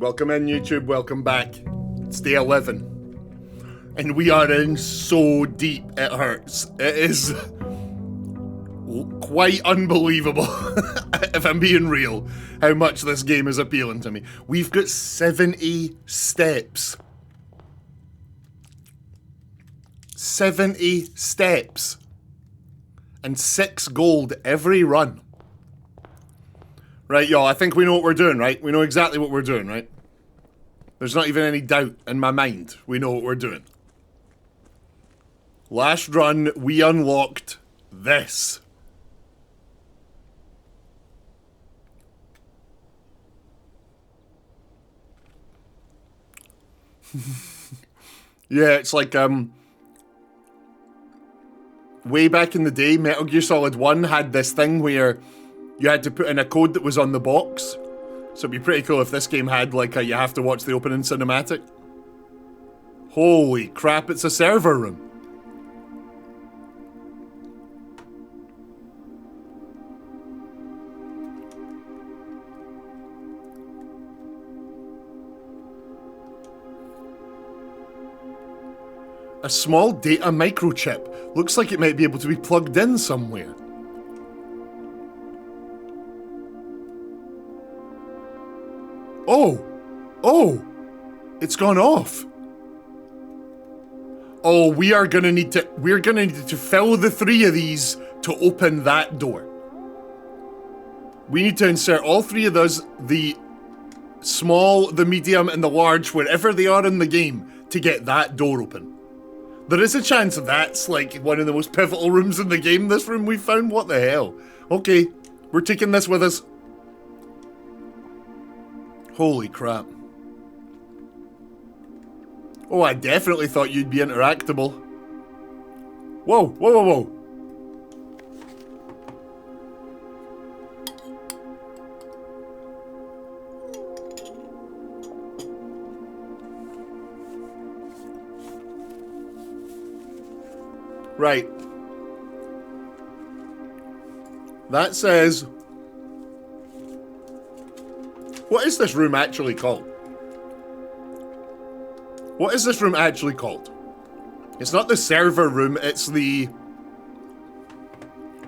Welcome in, YouTube. Welcome back. It's day 11. And we are in so deep, it hurts. It is quite unbelievable, if I'm being real, how much this game is appealing to me. We've got 70 steps. 70 steps. And 6 gold every run. Right, y'all, I think we know what we're doing, right? We know exactly what we're doing, right? There's not even any doubt in my mind. We know what we're doing. Last run, we unlocked this. Yeah, it's like, way back in the day, Metal Gear Solid 1 had this thing where you had to put in a code that was on the box. So it'd be pretty cool if this game had, like, you have to watch the opening cinematic. Holy crap, it's a server room. A small data microchip. Looks like it might be able to be plugged in somewhere. Oh, it's gone off. Oh, we're gonna need to fill the 3 of these to open that door. We need to insert all 3 of those, the small, the medium, and the large, wherever they are in the game, to get that door open. There is a chance that's like one of the most pivotal rooms in the game, this room we found. What the hell? Okay, we're taking this with us. Holy crap. Oh, I definitely thought you'd be interactable. Whoa, whoa, whoa, whoa. Right. That says... What is this room actually called? What is this room actually called? It's not the server room, it's the...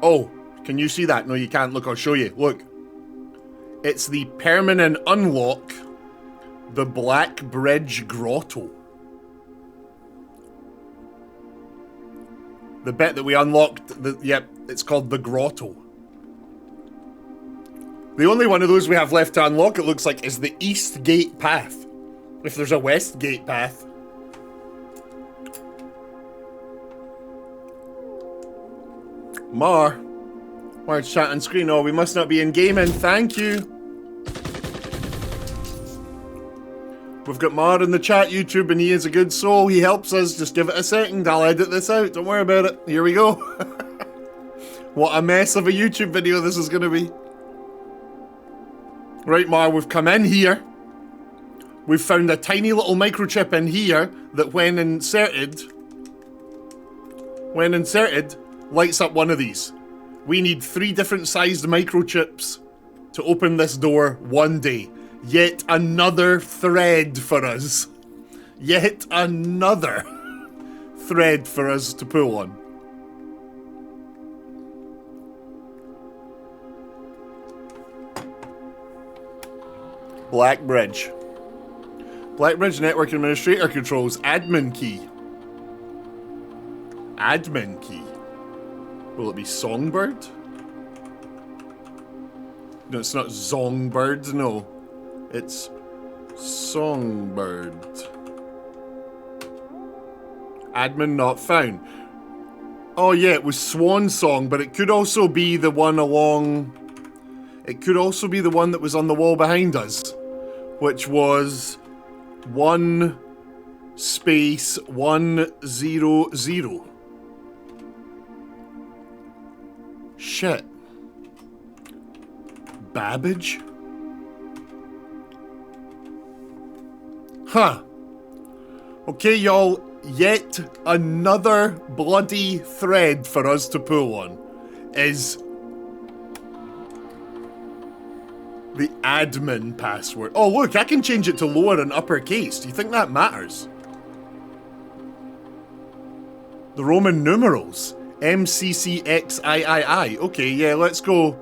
Oh, can you see that? No, you can't. Look, I'll show you. Look. It's the permanent unlock, the Black Bridge Grotto. The bit that we unlocked, yep, it's called the Grotto. The only one of those we have left to unlock, it looks like, is the East Gate path. If there's a West Gate path. Large chat on screen. Oh, we must not be in gaming. Thank you. We've got Mar in the chat, YouTube, and he is a good soul. He helps us. Just give it a second. I'll edit this out. Don't worry about it. Here we go. What a mess of a YouTube video this is going to be. Right, Mar, we've come in here. We've found a tiny little microchip in here that when inserted, lights up one of these. We need 3 different sized microchips to open this door one day. Yet another thread for us. Yet another thread for us to pull on. Black Bridge. Black Bridge Network Administrator controls admin key. Admin key. Will it be Songbird? No, it's not Zongbird, no. It's Songbird. Admin not found. Oh yeah, it was Swan Song, but it could also be the one along... It could also be the one that was on the wall behind us. Which was 1 space 100. Shit. Babbage? Huh. Okay, y'all, yet another bloody thread for us to pull on is The admin password. Oh, look, I can change it to lower and uppercase. Do you think that matters? The Roman numerals. MCCXIII. Okay, yeah, let's go.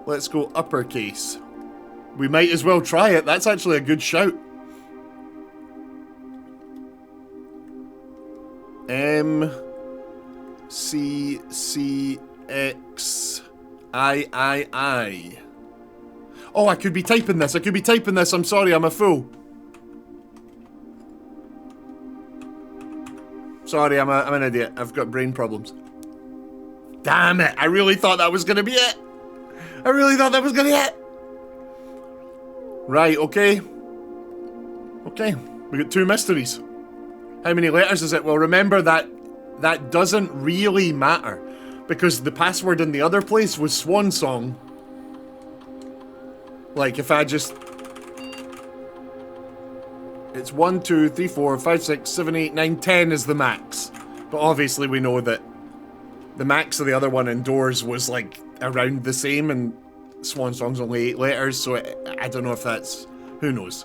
Let's go uppercase. We might as well try it. That's actually a good shout. MCCXIII. Oh, I could be typing this. I'm sorry, I'm a fool. Sorry, I'm an idiot. I've got brain problems. Damn it. I really thought that was going to be it. Right, okay. Okay, we got 2 mysteries. How many letters is it? Well, remember that doesn't really matter because the password in the other place was Swan Song. Like, if I just... It's 1, 2, 3, 4, 5, 6, 7, 8, 9, 10 is the max. But obviously we know that the max of the other one indoors was like around the same, and Swan Song's only 8 letters, so I don't know if that's... Who knows?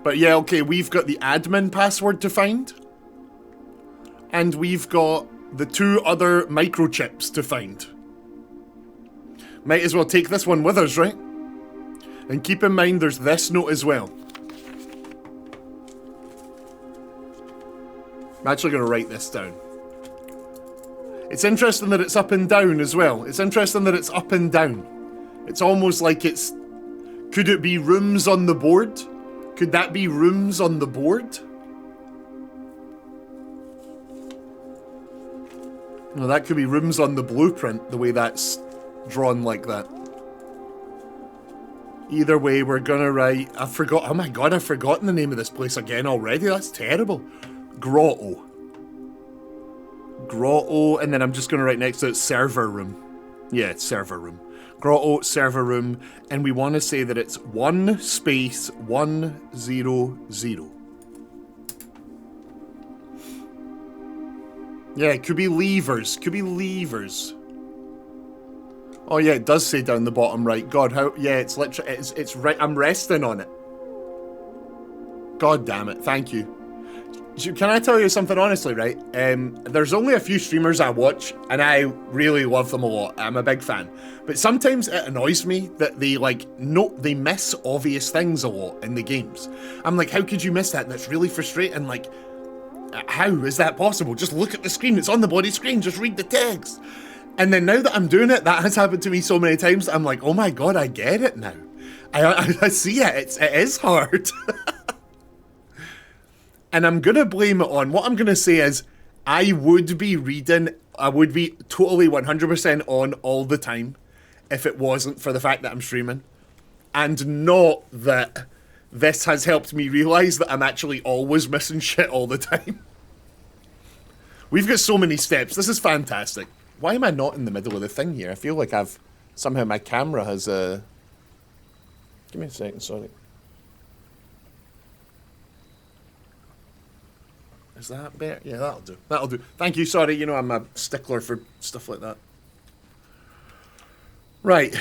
But yeah, okay, we've got the admin password to find. And we've got the 2 other microchips to find. Might as well take this one with us, right? And keep in mind there's this note as well. I'm actually going to write this down. It's interesting that it's up and down as well. It's interesting that it's up and down. It's almost like it's... Could it be rooms on the board? Could that be rooms on the board? No, that could be rooms on the blueprint, the way that's drawn like that. Either way, we're gonna write... I forgot... Oh my god, I've forgotten the name of this place again already. That's terrible. Grotto. Grotto, and then I'm just going to write next to it server room. Yeah, it's server room. Grotto, server room, and we want to say that it's 1 space 100. Yeah, it could be levers. Oh yeah, it does say down the bottom right. God, how... Yeah, it's literally... It's right... I'm resting on it. God damn it, thank you. Can I tell you something honestly, right? There's only a few streamers I watch, and I really love them a lot. I'm a big fan. But sometimes it annoys me that they, like, they miss obvious things a lot in the games. I'm like, how could you miss that? That's really frustrating. Like, how is that possible? Just look at the screen. It's on the bloody screen. Just read the text. And then now that I'm doing it, that has happened to me so many times. I'm like, oh my god, I get it now. I see it. It is hard. And I'm going to blame it on, what I'm going to say is, I would be totally 100% on all the time if it wasn't for the fact that I'm streaming. And not that this has helped me realise that I'm actually always missing shit all the time. We've got so many steps. This is fantastic. Why am I not in the middle of the thing here? I feel like somehow my camera has Give me a second, sorry. Is that better? Yeah, that'll do. That'll do. Thank you. Sorry, you know I'm a stickler for stuff like that. Right.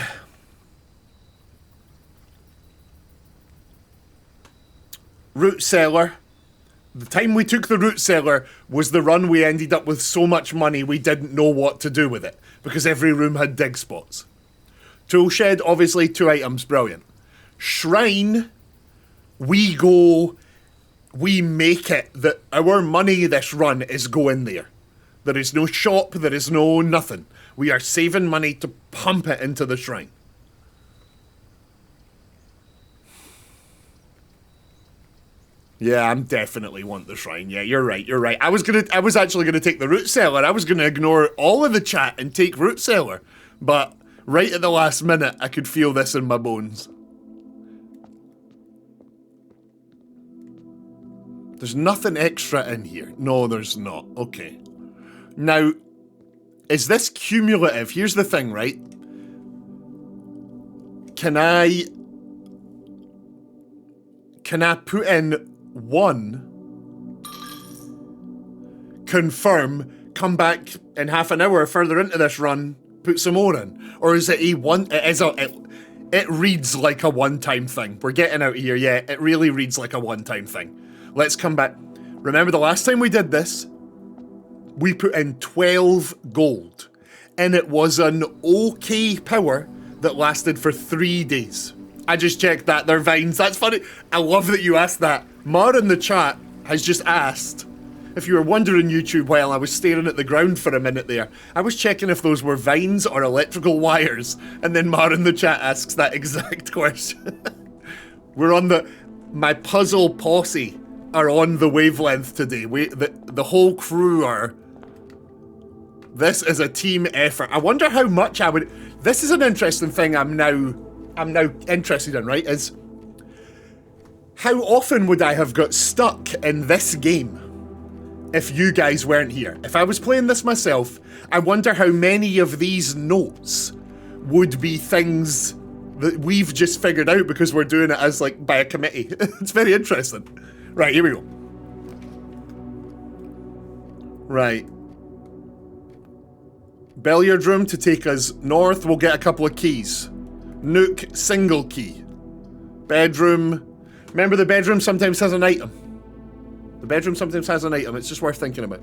Root cellar. The time we took the root cellar was the run we ended up with so much money we didn't know what to do with it, because every room had dig spots. Tool shed, obviously 2 items, brilliant. Shrine, we make it that our money this run is going there. There is no shop, there is no nothing. We are saving money to pump it into the shrine. Yeah, I'm definitely want the shrine. Yeah, you're right. I was actually gonna take the root cellar. I was gonna ignore all of the chat and take root cellar. But right at the last minute, I could feel this in my bones. There's nothing extra in here. No, there's not. Okay. Now, is this cumulative? Here's the thing, right? Can I put in 1, confirm, come back in half an hour further into this run, put some more in? Or is it it reads like a one-time thing. We're getting out of here, yeah, it really reads like a one-time thing. Let's come back. Remember the last time we did this, we put in 12 gold, and it was an okay power that lasted for 3 days. I just checked that, they're vines, that's funny. I love that you asked that. Mar in the chat has just asked, if you were wondering, YouTube, while I was staring at the ground for a minute there, I was checking if those were vines or electrical wires, and then Mar in the chat asks that exact question. We're on my puzzle posse are on the wavelength today. The whole crew are. This is a team effort. I wonder how much I would. This is an interesting thing I'm now interested in, right? Is how often would I have got stuck in this game if you guys weren't here? If I was playing this myself, I wonder how many of these notes would be things that we've just figured out because we're doing it as like by a committee. It's very interesting. Right, here we go. Right. Billiard room to take us north. We'll get a couple of keys. Nook, single key. Bedroom. Remember, the bedroom sometimes has an item. The bedroom sometimes has an item. It's just worth thinking about.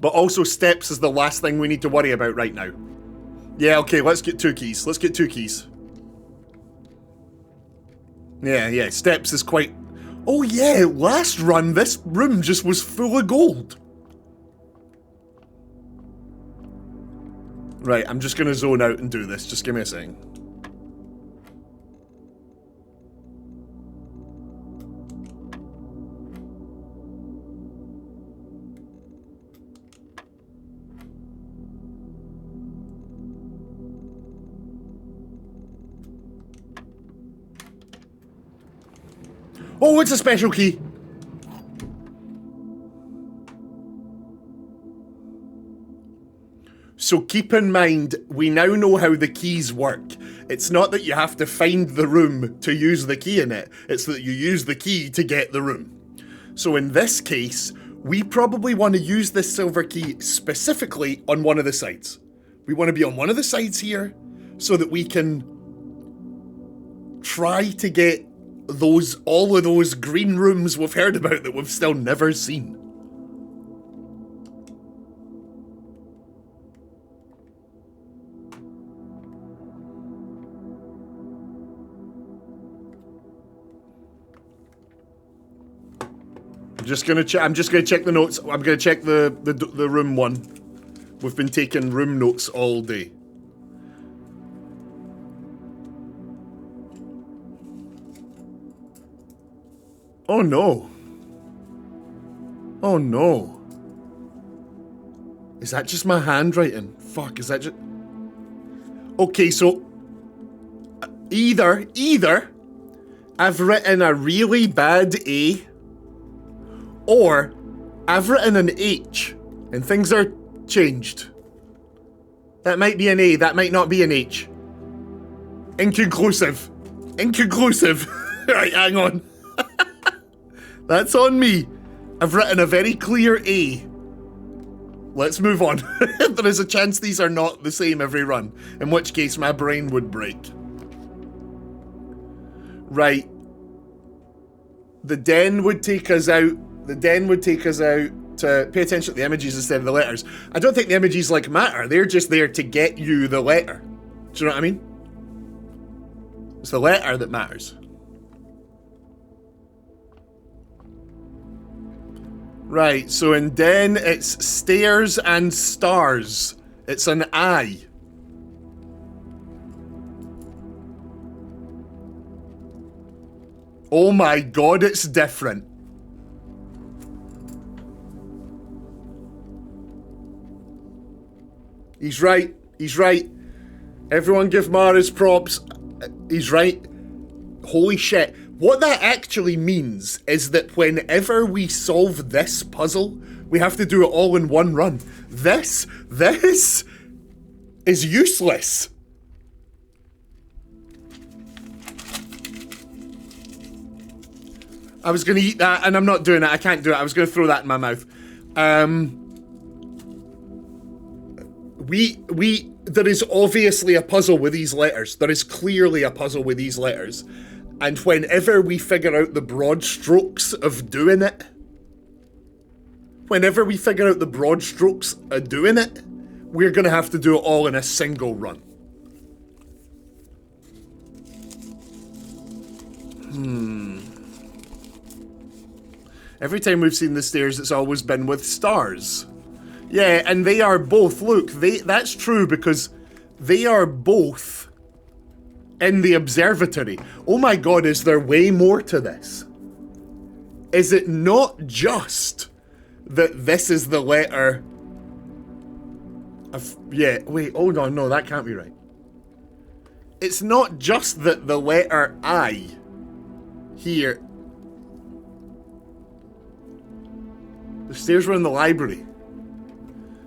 But also steps is the last thing we need to worry about right now. Yeah, okay, let's get 2 keys. Let's get 2 keys. Yeah, steps is quite... Oh yeah, last run, this room just was full of gold. Right, I'm just gonna zone out and do this. Just give me a second. Oh, it's a special key. So keep in mind, we now know how the keys work. It's not that you have to find the room to use the key in it. It's that you use the key to get the room. So in this case, we probably want to use this silver key specifically on one of the sides. We want to be on one of the sides here so that we can try to get all of those green rooms we've heard about that we've still never seen. I'm just gonna check the notes. I'm gonna check the room one. We've been taking room notes all day. Oh no. Oh no. Is that just my handwriting? Fuck, is that just... Okay, so... Either I've written a really bad A, or I've written an H, and things are changed. That might be an A, that might not be an H. Inconclusive. Inconclusive. Right, hang on. That's on me. I've written a very clear A. Let's move on. There is a chance these are not the same every run, in which case my brain would break. Right. The den would take us out. The den would take us out to pay attention to the images instead of the letters. I don't think the images like matter. They're just there to get you the letter. Do you know what I mean? It's the letter that matters. Right, so in den, it's stairs and stars. It's an I. Oh my god, it's different. He's right, he's right. Everyone give Mar his props. He's right. Holy shit. What that actually means is that whenever we solve this puzzle, we have to do it all in one run. This is useless. I was gonna eat that, and I'm not doing it. I can't do it. I was gonna throw that in my mouth. there is obviously a puzzle with these letters. There is clearly a puzzle with these letters. And whenever we figure out the broad strokes of doing it, we're going to have to do it all in a single run. Every time we've seen the stairs, it's always been with stars. Yeah, and they are both, look, that's true because they are both in the observatory. Oh my god, is there way more to this? Is it not just that this is the letter of, yeah, wait, hold on, no, that can't be right. It's not just that the letter I here. The stairs were in the library.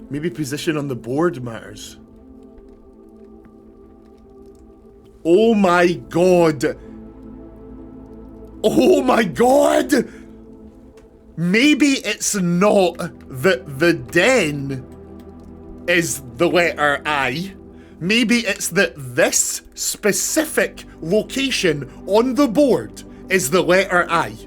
Maybe position on the board matters. Oh my god. Oh my god! Maybe it's not that the den is the letter I. Maybe it's that this specific location on the board is the letter I.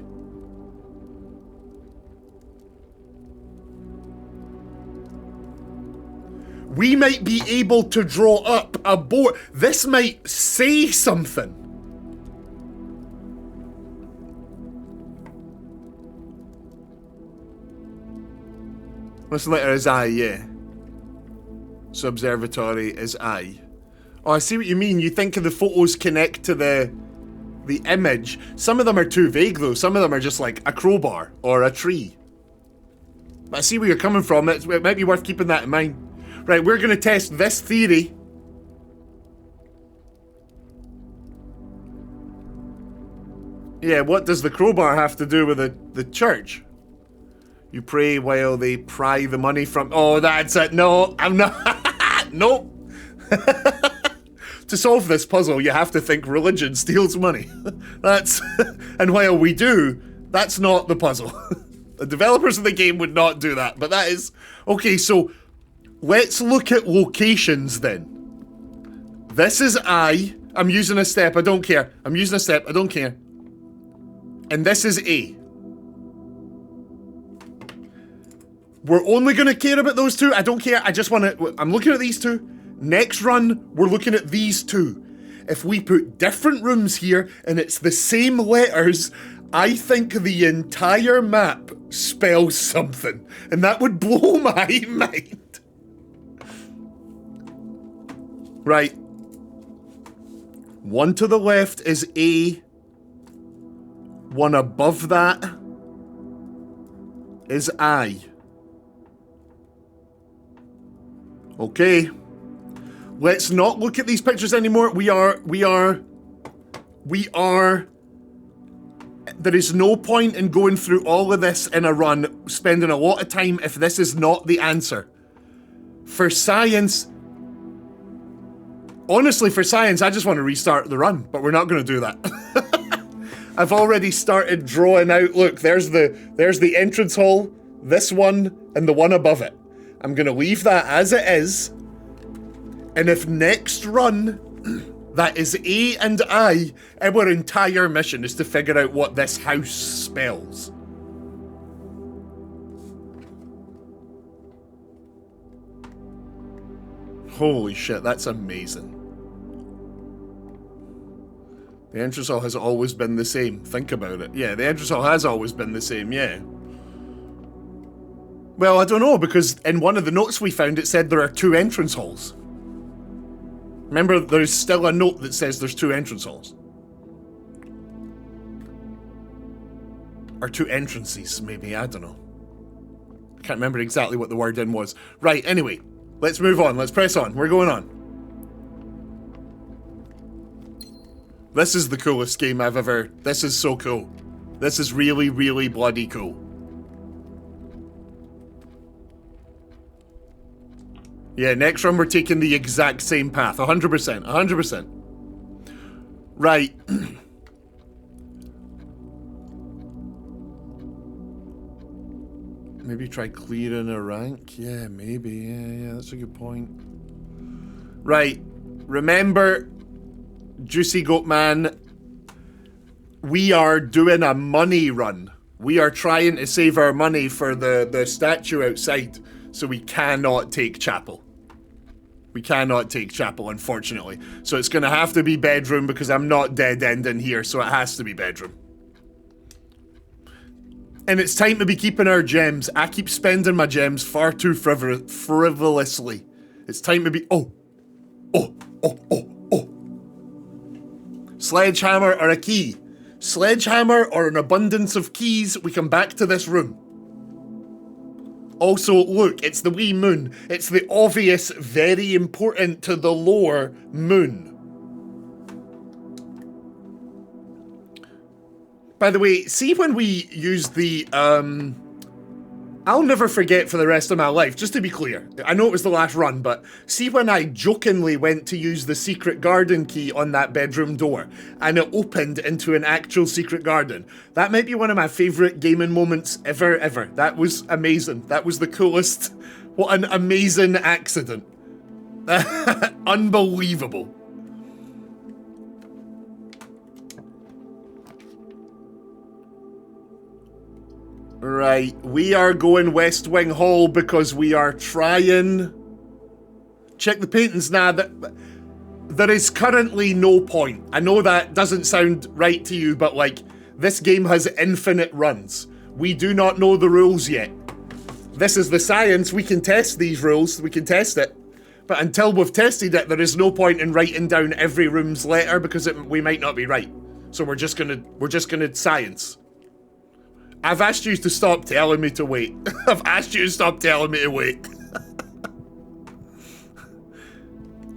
We might be able to draw up a board. This might say something. This letter is I, yeah. So observatory is I. Oh, I see what you mean. You think the photos connect to the image. Some of them are too vague though. Some of them are just like a crowbar or a tree. But I see where you're coming from. It might be worth keeping that in mind. Right, we're going to test this theory. Yeah, what does the crowbar have to do with the church? You pray while they pry the money from... Oh, that's it. No, I'm not. Nope. To solve this puzzle, you have to think religion steals money. That's... And while we do, that's not the puzzle. The developers of the game would not do that, but that is... Okay, so... Let's look at locations then. This is I. I'm using a step, I don't care. I'm using a step, I don't care. And this is A. We're only gonna care about those two. I don't care, I just wanna... I'm looking at these two. Next run, we're looking at these two. If we put different rooms here and it's the same letters, I think the entire map spells something. And that would blow my mind. Right. One to the left is A. One above that is I. Okay. Let's not look at these pictures anymore. We are... There is no point in going through all of this in a run, spending a lot of time if this is not the answer. For science... Honestly, for science, I just want to restart the run, but we're not going to do that. I've already started drawing out, look, there's the entrance hall, this one, and the one above it. I'm going to leave that as it is, and if next run, that is A and I, our entire mission is to figure out what this house spells. Holy shit, that's amazing. The entrance hall has always been the same. Think about it. Yeah, the entrance hall has always been the same, yeah. Well, I don't know, because in one of the notes we found, it said there are 2 entrance halls. Remember, there's still a note that says there's 2 entrance halls. Or 2 entrances, maybe, I don't know. I can't remember exactly what the word in was. Right, anyway, let's move on, let's press on, we're going on. This is the coolest game I've ever... This is so cool. This is really, really bloody cool. Yeah, next run we're taking the exact same path. 100%. 100%. Right. Maybe try clearing a rank? Yeah, maybe. Yeah, that's a good point. Right. Remember, Juicy Goat Man, we are doing a money run. We are trying to save our money for the statue outside, so we cannot take chapel. We cannot take chapel, unfortunately. So it's going to have to be bedroom because I'm not dead-ending here, so it has to be bedroom. And it's time to be keeping our gems. I keep spending my gems far too frivolously. It's time to be... Oh. Sledgehammer or a key. Sledgehammer or an abundance of keys, we come back to this room. Also, look, it's the wee moon. It's the obvious, very important to the lore, moon. By the way, see when we use the, I'll never forget for the rest of my life, just to be clear. I know it was the last run, but see when I jokingly went to use the secret garden key on that bedroom door, and it opened into an actual secret garden. That might be one of my favourite gaming moments ever. That was amazing. That was the coolest. What an amazing accident. Unbelievable. Right, we are going West Wing Hall because we are trying... Check the paintings now. There is currently no point. I know that doesn't sound right to you, but like, this game has infinite runs. We do not know the rules yet. This is the science. We can test these rules. We can test it. But until we've tested it, there is no point in writing down every room's letter because we might not be right. So we're just gonna science. I've asked you to stop telling me to wait. I've asked you to stop telling me to wait.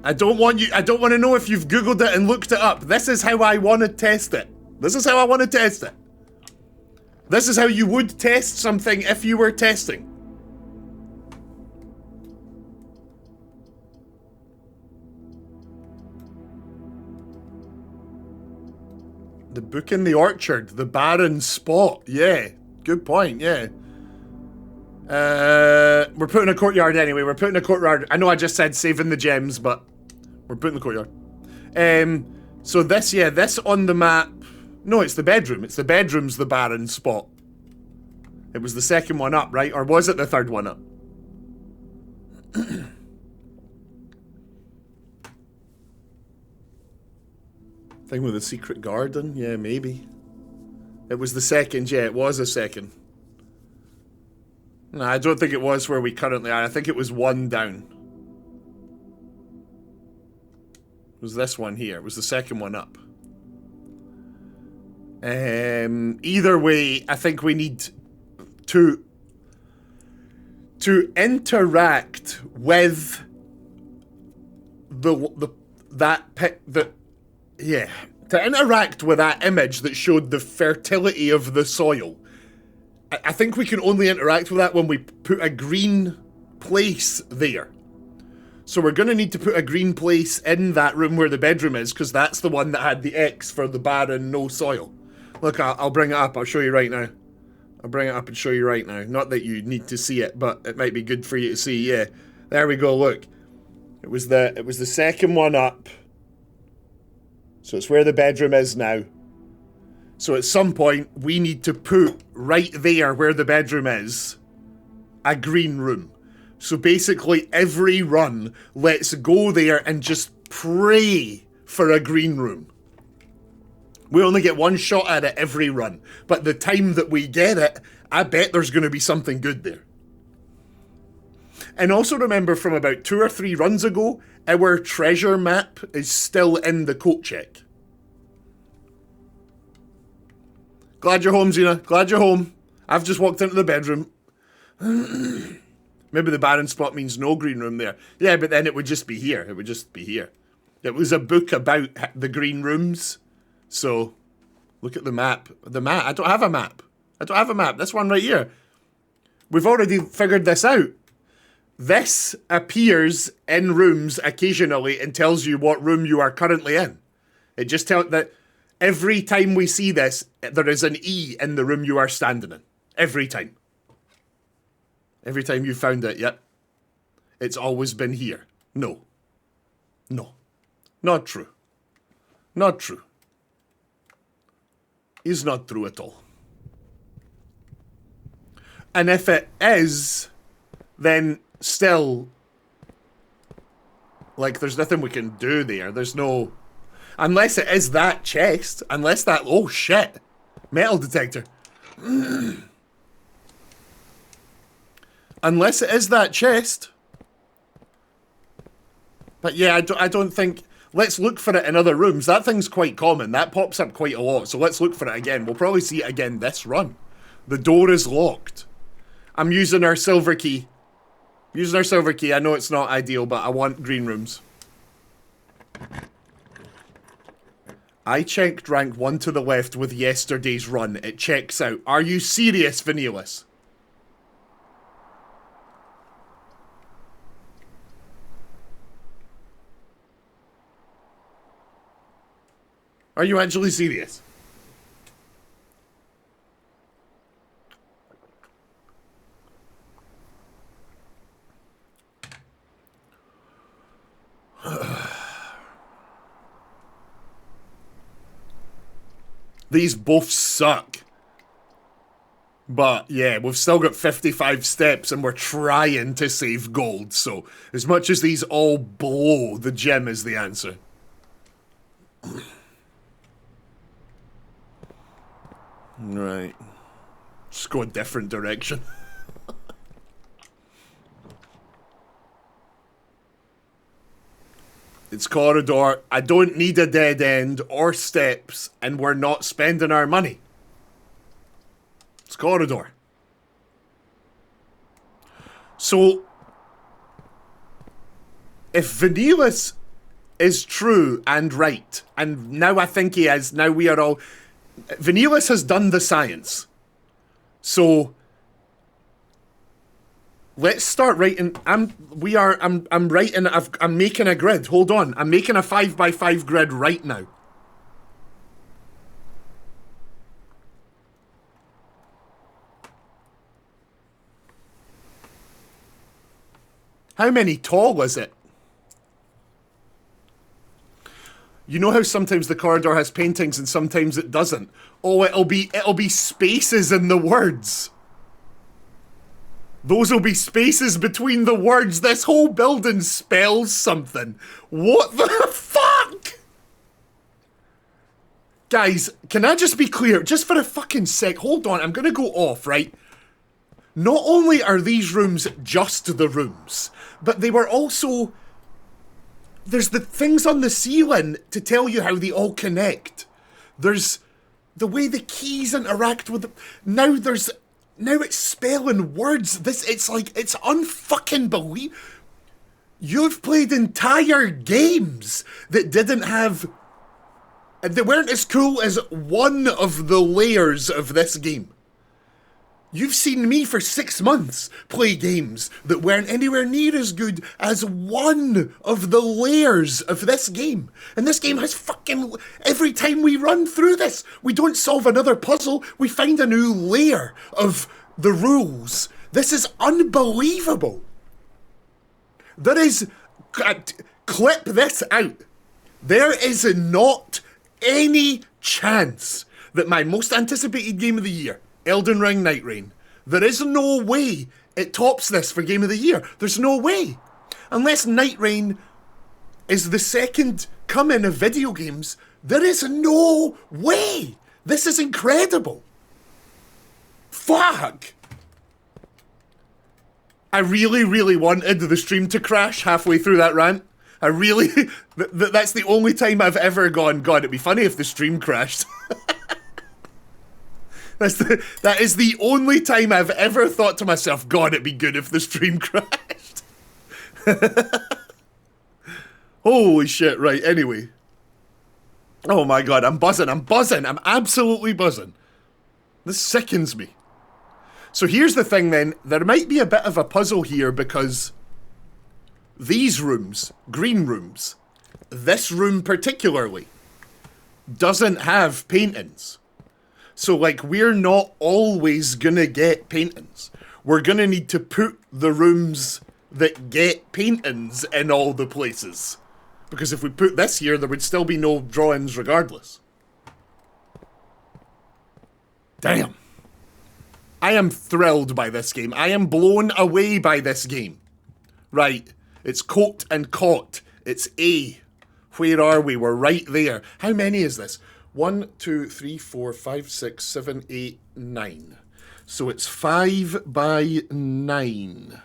I don't want to know if you've Googled it and looked it up. This is how I want to test it. This is how I want to test it. This is how you would test something if you were testing. The book in the orchard, the barren spot. Yeah, good point, yeah. We're putting a courtyard anyway. We're putting a courtyard. I know I just said saving the gems, but we're putting the courtyard. So this, yeah, this on the map. No, it's the bedroom. It's the bedroom's the barren spot. It was the second one up, right? Or was it the third one up? Thing with the secret garden? Yeah, maybe. It was the second, yeah, it was a second. No, I don't think it was where we currently are. I think it was one down. It was this one here. It was the second one up. Either way, I think we need to interact with to interact with that image that showed the fertility of the soil. I think we can only interact with that when we put a green place there. So we're going to need to put a green place in that room where the bedroom is, because that's the one that had the X for the barren, no soil. Look, I'll bring it up. I'll show you right now. I'll bring it up and show you right now. Not that you need to see it, but it might be good for you to see. Yeah, there we go. Look, it was the second one up. So it's where the bedroom is now. So at some point, we need to put right there where the bedroom is a green room. So basically, every run, let's go there and just pray for a green room. We only get one shot at it every run. But the time that we get it, I bet there's going to be something good there. And also remember from about 2 or 3 runs ago, our treasure map is still in the coat check. Glad you're home, Xena. Glad you're home. I've just walked into the bedroom. Maybe the barren spot means no green room there. Yeah, but then it would just be here. It would just be here. It was a book about the green rooms. So, look at the map. The map. I don't have a map. I don't have a map. This one right here. We've already figured this out. This appears in rooms occasionally and tells you what room you are currently in. It just tells that every time we see this, there is an E in the room you are standing in. Every time. Every time you found it, yep. It's always been here. No. No. Not true. Not true. Is not true at all. And if it is, then still, like, there's nothing we can do there. There's no... Unless it is that chest. Unless that... Oh, shit. Metal detector. Unless it is that chest. But yeah, I don't think... Let's look for it in other rooms. That thing's quite common. That pops up quite a lot. So let's look for it again. We'll probably see it again this run. The door is locked. I'm using our silver key. Using our silver key. I know it's not ideal, but I want green rooms. I checked rank 1 to the left with yesterday's run. It checks out. Are you serious, Vanillus? Are you actually serious? These both suck. But yeah, we've still got 55 steps and we're trying to save gold. So as much as these all blow, the gem is the answer. Right. Just go a different direction. It's corridor. I don't need a dead end or steps, and we're not spending our money. It's corridor. So, if Vanillus is true and right, and now I think he is, now we are all... Vanillus has done the science. So... Let's start writing. I'm writing. I'm making a grid. Hold on. I'm making a 5x5 grid right now. How many tall is it? You know how sometimes the corridor has paintings and sometimes it doesn't. Oh, it'll be spaces in the words. Those will be spaces between the words. This whole building spells something. What the fuck? Guys, can I just be clear? Just for a fucking sec. Hold on, I'm gonna go off, right? Not only are these rooms just the rooms, but they were also... There's the things on the ceiling to tell you how they all connect. There's the way the keys interact with the... Now it's spelling words. It's unfucking believable. You've played entire games that didn't have... They weren't as cool as one of the layers of this game. You've seen me for 6 months play games that weren't anywhere near as good as one of the layers of this game. And this game has fucking... Every time we run through this, we don't solve another puzzle, we find a new layer of the rules. This is unbelievable. There is... Clip this out. There is not any chance that my most anticipated game of the year, Elden Ring Night Rain, there is no way it tops this for Game of the Year. There's no way. Unless Night Rain is the second coming of video games, there is no way. This is incredible. Fuck. I really, really wanted the stream to crash halfway through that rant. I really... That's the only time I've ever gone, God, it'd be funny if the stream crashed. That is the only time I've ever thought to myself, God, it'd be good if the stream crashed. Holy shit, right, anyway. Oh my God, I'm buzzing, I'm absolutely buzzing. This sickens me. So here's the thing then, there might be a bit of a puzzle here because these rooms, green rooms, this room particularly, doesn't have paintings. So, like, we're not always gonna get paintings. We're gonna need to put the rooms that get paintings in all the places. Because if we put this here, there would still be no drawings regardless. Damn. I am thrilled by this game. I am blown away by this game. Right. It's cooked and caught. It's A. Where are we? We're right there. How many is this? 1, 2, 3, 4, 5, 6, 7, 8, 9. So it's 5 by 9.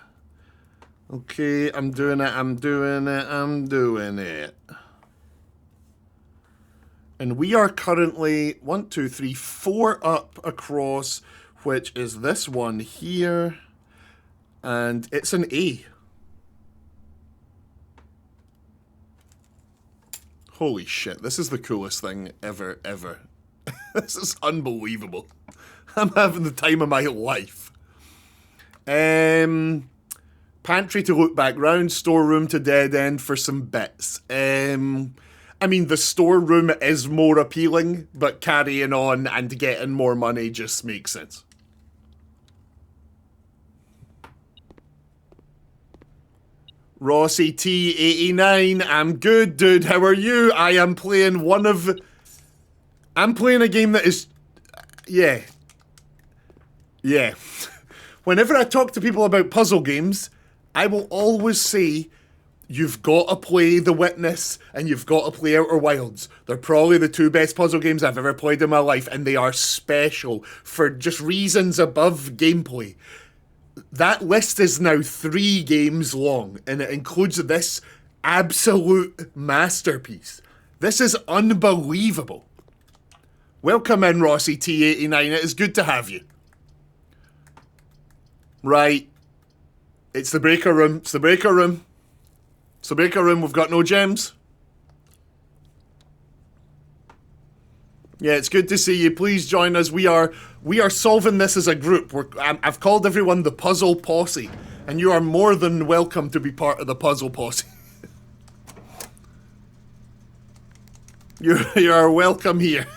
Okay, I'm doing it, I'm doing it, I'm doing it. And we are currently 1, 2, 3, 4 up across, which is this one here. And it's an A. Holy shit, this is the coolest thing ever, ever. This is unbelievable. I'm having the time of my life. Pantry to look back round, storeroom to dead end for some bits. I mean, the storeroom is more appealing, but carrying on and getting more money just makes sense. Rossi T89, I'm good, dude. How are you? I am playing I'm playing a game that is... Yeah. Yeah. Whenever I talk to people about puzzle games, I will always say, you've got to play The Witness and you've got to play Outer Wilds. They're probably the 2 best puzzle games I've ever played in my life, and they are special for just reasons above gameplay. That list is now 3 games long, and it includes this absolute masterpiece. This is unbelievable. Welcome in, Rossi T89. It is good to have you. Right. It's the breaker room. It's the breaker room. It's the breaker room. We've got no gems. Yeah, it's good to see you. Please join us. We are solving this as a group. I've called everyone the Puzzle Posse, and you are more than welcome to be part of the Puzzle Posse. You are welcome here.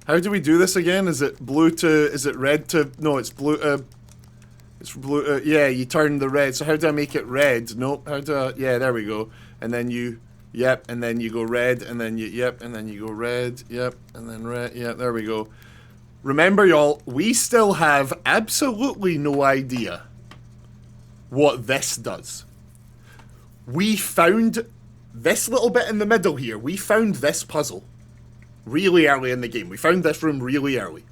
How do we do this again? Is it blue to... Is it red to... No, it's blue... it's blue... yeah, you turn the red. So how do I make it red? Nope. How do I... Yeah, there we go. And then you... Yep, and then you go red, and then you... Yep, and then you go red. Yep, and then red. Yep, there we go. Remember, y'all, we still have absolutely no idea what this does. We found this little bit in the middle here. We found this puzzle really early in the game. We found this room really early.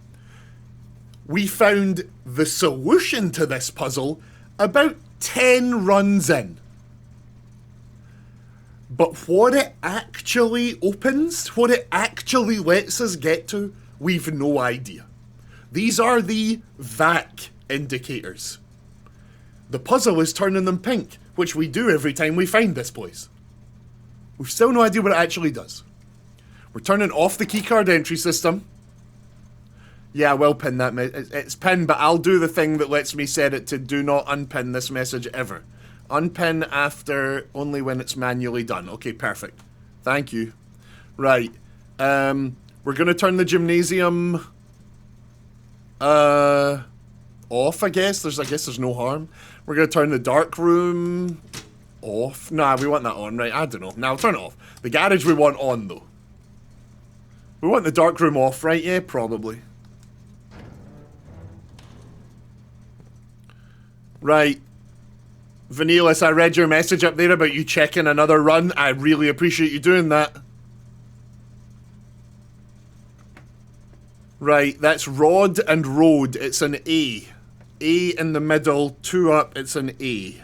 We found the solution to this puzzle about 10 runs in. But what it actually opens, what it actually lets us get to, we've no idea. These are the VAC indicators. The puzzle is turning them pink, which we do every time we find this place. We've still no idea what it actually does. We're turning off the keycard entry system. Yeah, I will pin that. It's pinned, but I'll do the thing that lets me set it to do not unpin this message ever. Unpin after only when it's manually done. Okay, perfect. Thank you. Right. We're going to turn the gymnasium off, I guess. I guess there's no harm. We're going to turn the dark room off. Nah, we want that on, right? I don't know. Now, turn it off. The garage we want on, though. We want the dark room off, right? Yeah, probably. Right. Vanillas, I read your message up there about you checking another run. I really appreciate you doing that. Right, that's Rod and Road. It's an A. A in the middle, 2 up, it's an A.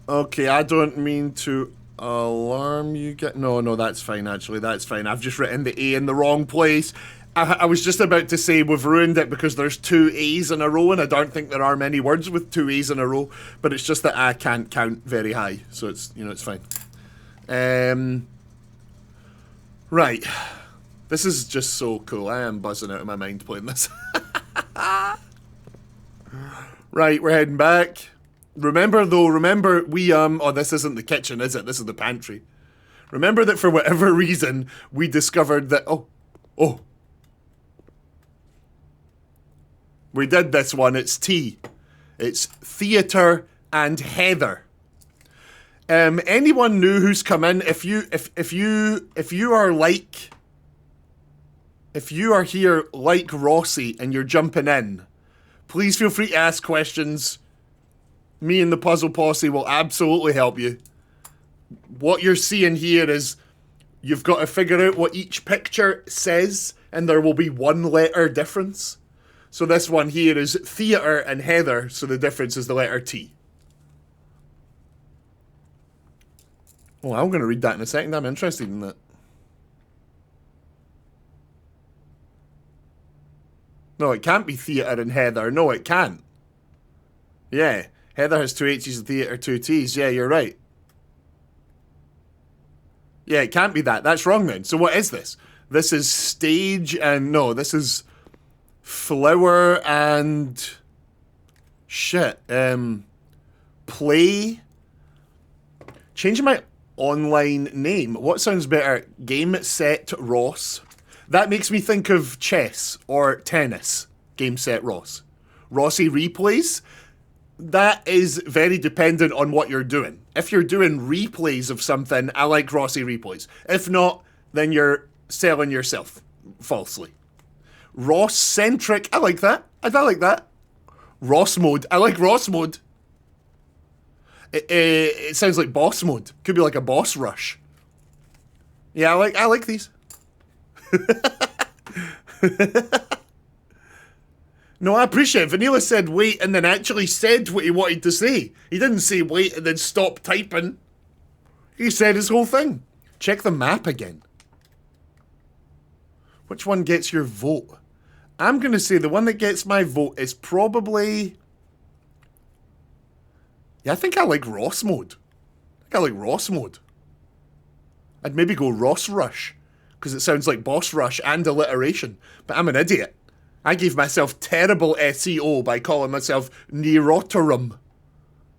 Okay, I don't mean to alarm you. No, that's fine, actually. That's fine. I've just written the A in the wrong place. I was just about to say we've ruined it because there's 2 A's in a row, and I don't think there are many words with 2 A's in a row, but it's just that I can't count very high, so it's, you know, it's fine. Right. This is just so cool. I am buzzing out of my mind playing this. Right, we're heading back. Remember, we, oh, this isn't the kitchen, is it? This is the pantry. Remember that for whatever reason, we discovered that, oh. We did this one. It's T. It's theatre and Heather. Anyone new who's come in, if you are here like Rossi and you're jumping in, please feel free to ask questions. Me and the Puzzle Posse will absolutely help you. What you're seeing here is you've got to figure out what each picture says, and there will be one letter difference. So this one here is theatre and Heather, so the difference is the letter T. Oh, I'm going to read that in a second. I'm interested in that. No, it can't be theatre and Heather. No, it can't. Yeah, Heather has 2 H's and theatre 2 T's. Yeah, you're right. Yeah, it can't be that. That's wrong then. So what is this? This is stage and... No, this is flower and... Shit. Play. Changing my online name. What sounds better? Game Set Ross. That makes me think of chess or tennis. Game Set Ross. Rossi Replays. That is very dependent on what you're doing. If you're doing replays of something, I like Rossi Replays. If not, then you're selling yourself falsely. Ross-centric. I like that. I like that. Ross mode. I like Ross mode. It sounds like boss mode. Could be like a boss rush. Yeah, I like these. No, I appreciate it. Vanilla said wait and then actually said what he wanted to say. He didn't say wait and then stop typing. He said his whole thing. Check the map again. Which one gets your vote? I'm going to say the one that gets my vote is probably... Yeah, I think I like Ross mode. I'd maybe go Ross Rush, because it sounds like boss rush and alliteration. But I'm an idiot. I gave myself terrible SEO by calling myself Nerotorum.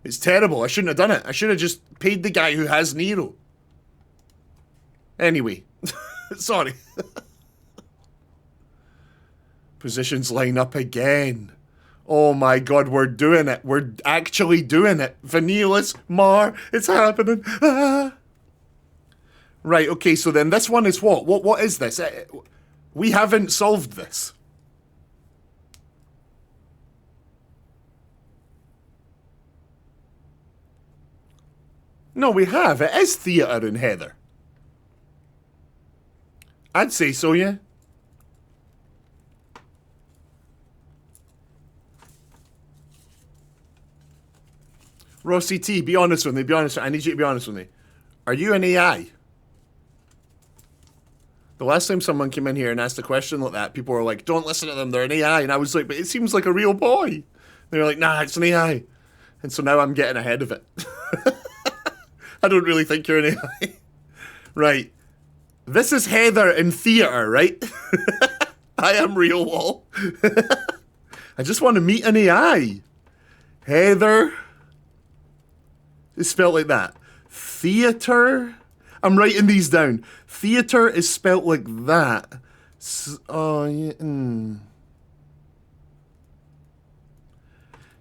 It's terrible. I shouldn't have done it. I should have just paid the guy who has Nero. Anyway. Sorry. Positions line up again. Oh my god, we're doing it. We're actually doing it. Vanillas, Mar, it's happening. Ah. Right, okay, so then this one is what? What is this? We haven't solved this. No, we have. It is theatre and Heather. I'd say so, yeah. Rossi T, be honest with me, be honest with me. I need you to be honest with me. Are you an AI? The last time someone came in here and asked a question like that, people were like, don't listen to them, they're an AI. And I was like, but it seems like a real boy. They were like, nah, it's an AI. And so now I'm getting ahead of it. I don't really think you're an AI. Right. This is Heather in theatre, right? I am real wall. I just want to meet an AI. Heather is spelled like that. Theatre. I'm writing these down. Theatre is spelled like that. Oh, yeah.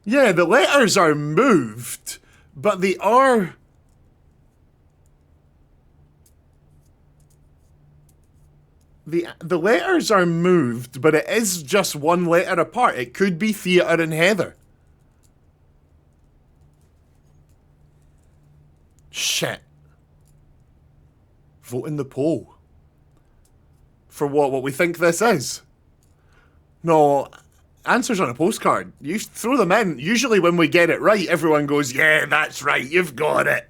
Yeah, the letters are moved, but they are... The letters are moved, but it is just one letter apart. It could be theatre and Heather. Shit. Vote in the poll. For what? What we think this is? No, answers on a postcard. You throw them in. Usually when we get it right, everyone goes, yeah, that's right, you've got it.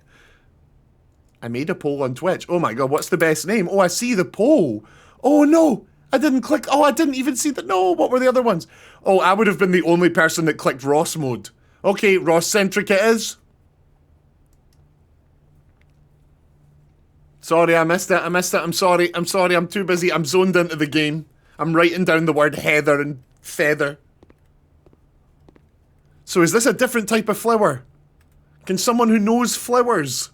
I made a poll on Twitch. Oh my god, what's the best name? Oh, I see the poll. Oh no, I didn't click. Oh, I didn't even see the... No, what were the other ones? Oh, I would have been the only person that clicked Ross mode. Okay, Ross-centric it is. Sorry, I missed it. I'm sorry. I'm too busy. I'm zoned into the game. I'm writing down the word Heather and feather. So is this a different type of flower? Can someone who knows flowers...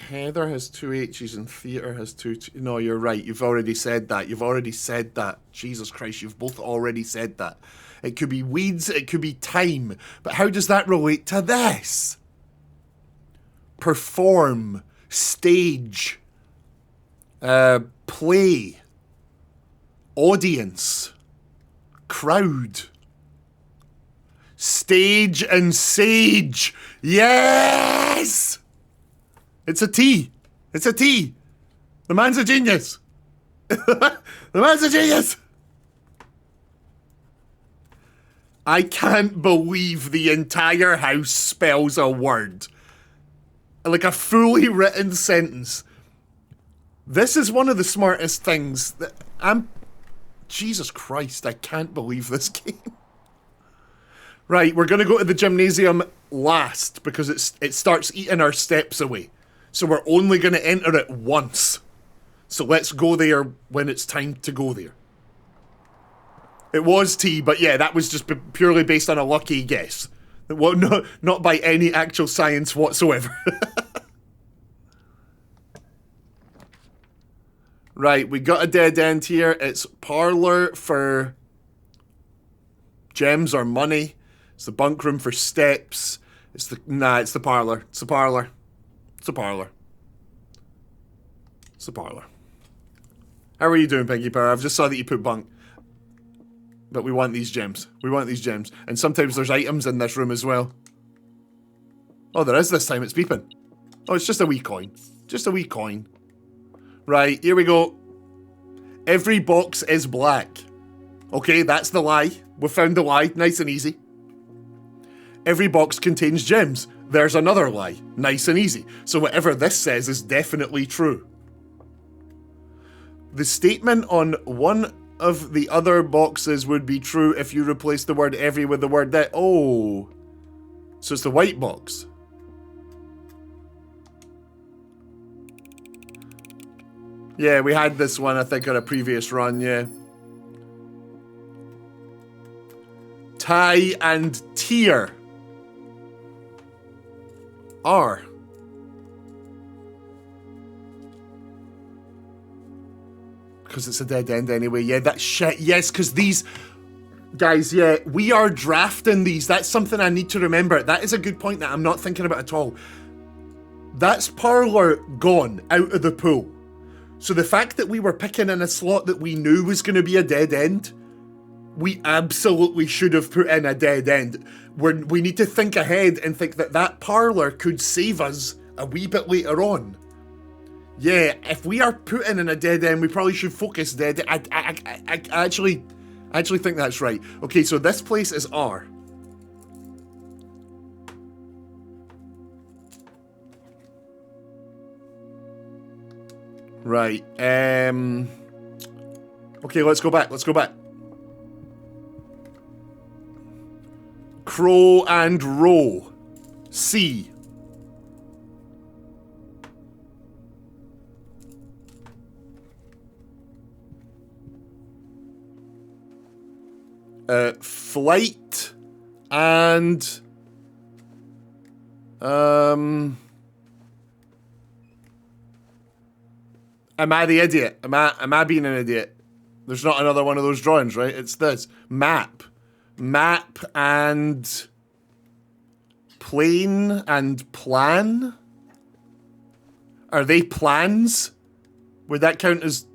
Heather has 2 H's and theatre has 2 T. No, you're right. You've already said that. You've already said that. Jesus Christ, you've both already said that. It could be weeds, it could be time. But how does that relate to this? Perform, stage, play, audience, crowd. Stage and sage. Yes! It's a T. It's a T. The man's a genius. The man's a genius. I can't believe the entire house spells a word. Like a fully written sentence. This is one of the smartest things that Jesus Christ, I can't believe this game. Right, we're going to go to the gymnasium last because it starts eating our steps away. So we're only going to enter it once. So let's go there when it's time to go there. It was T, but yeah, that was just purely based on a lucky guess. Well, not by any actual science whatsoever. Right, we got a dead end here. It's parlour for gems or money. It's the bunk room for steps. It's the parlour. It's the parlour. It's the parlour. It's the parlour. How are you doing, Pinky Power? I've just saw that you put bunk. But we want these gems. We want these gems. And sometimes there's items in this room as well. Oh, there is this time. It's beeping. Oh, it's just a wee coin. Just a wee coin. Right, here we go. Every box is black. Okay, that's the lie. We found the lie. Nice and easy. Every box contains gems. There's another lie. Nice and easy. So whatever this says is definitely true. The statement on one of the other boxes would be true if you replace the word every with the word that. Oh. So it's the white box. Yeah, we had this one, I think, on a previous run, yeah. Tie and tier are. Because it's a dead end anyway. Yeah, that shit. Yes, because these... Guys, yeah, we are drafting these. That's something I need to remember. That is a good point that I'm not thinking about at all. That's parlour gone out of the pool. So the fact that we were picking in a slot that we knew was going to be a dead end, we absolutely should have put in a dead end. We need to think ahead and think that that parlour could save us a wee bit later on. Yeah, if we are putting in a dead end, we probably should focus dead. I actually think that's right. Okay, so this place is R. Right. Okay, let's go back. Let's go back. Crow and row. C. Flight and am I the idiot? Am I being an idiot? There's not another one of those drawings, right? It's this. Map. Map and plane and plan? Are they plans? Would that count as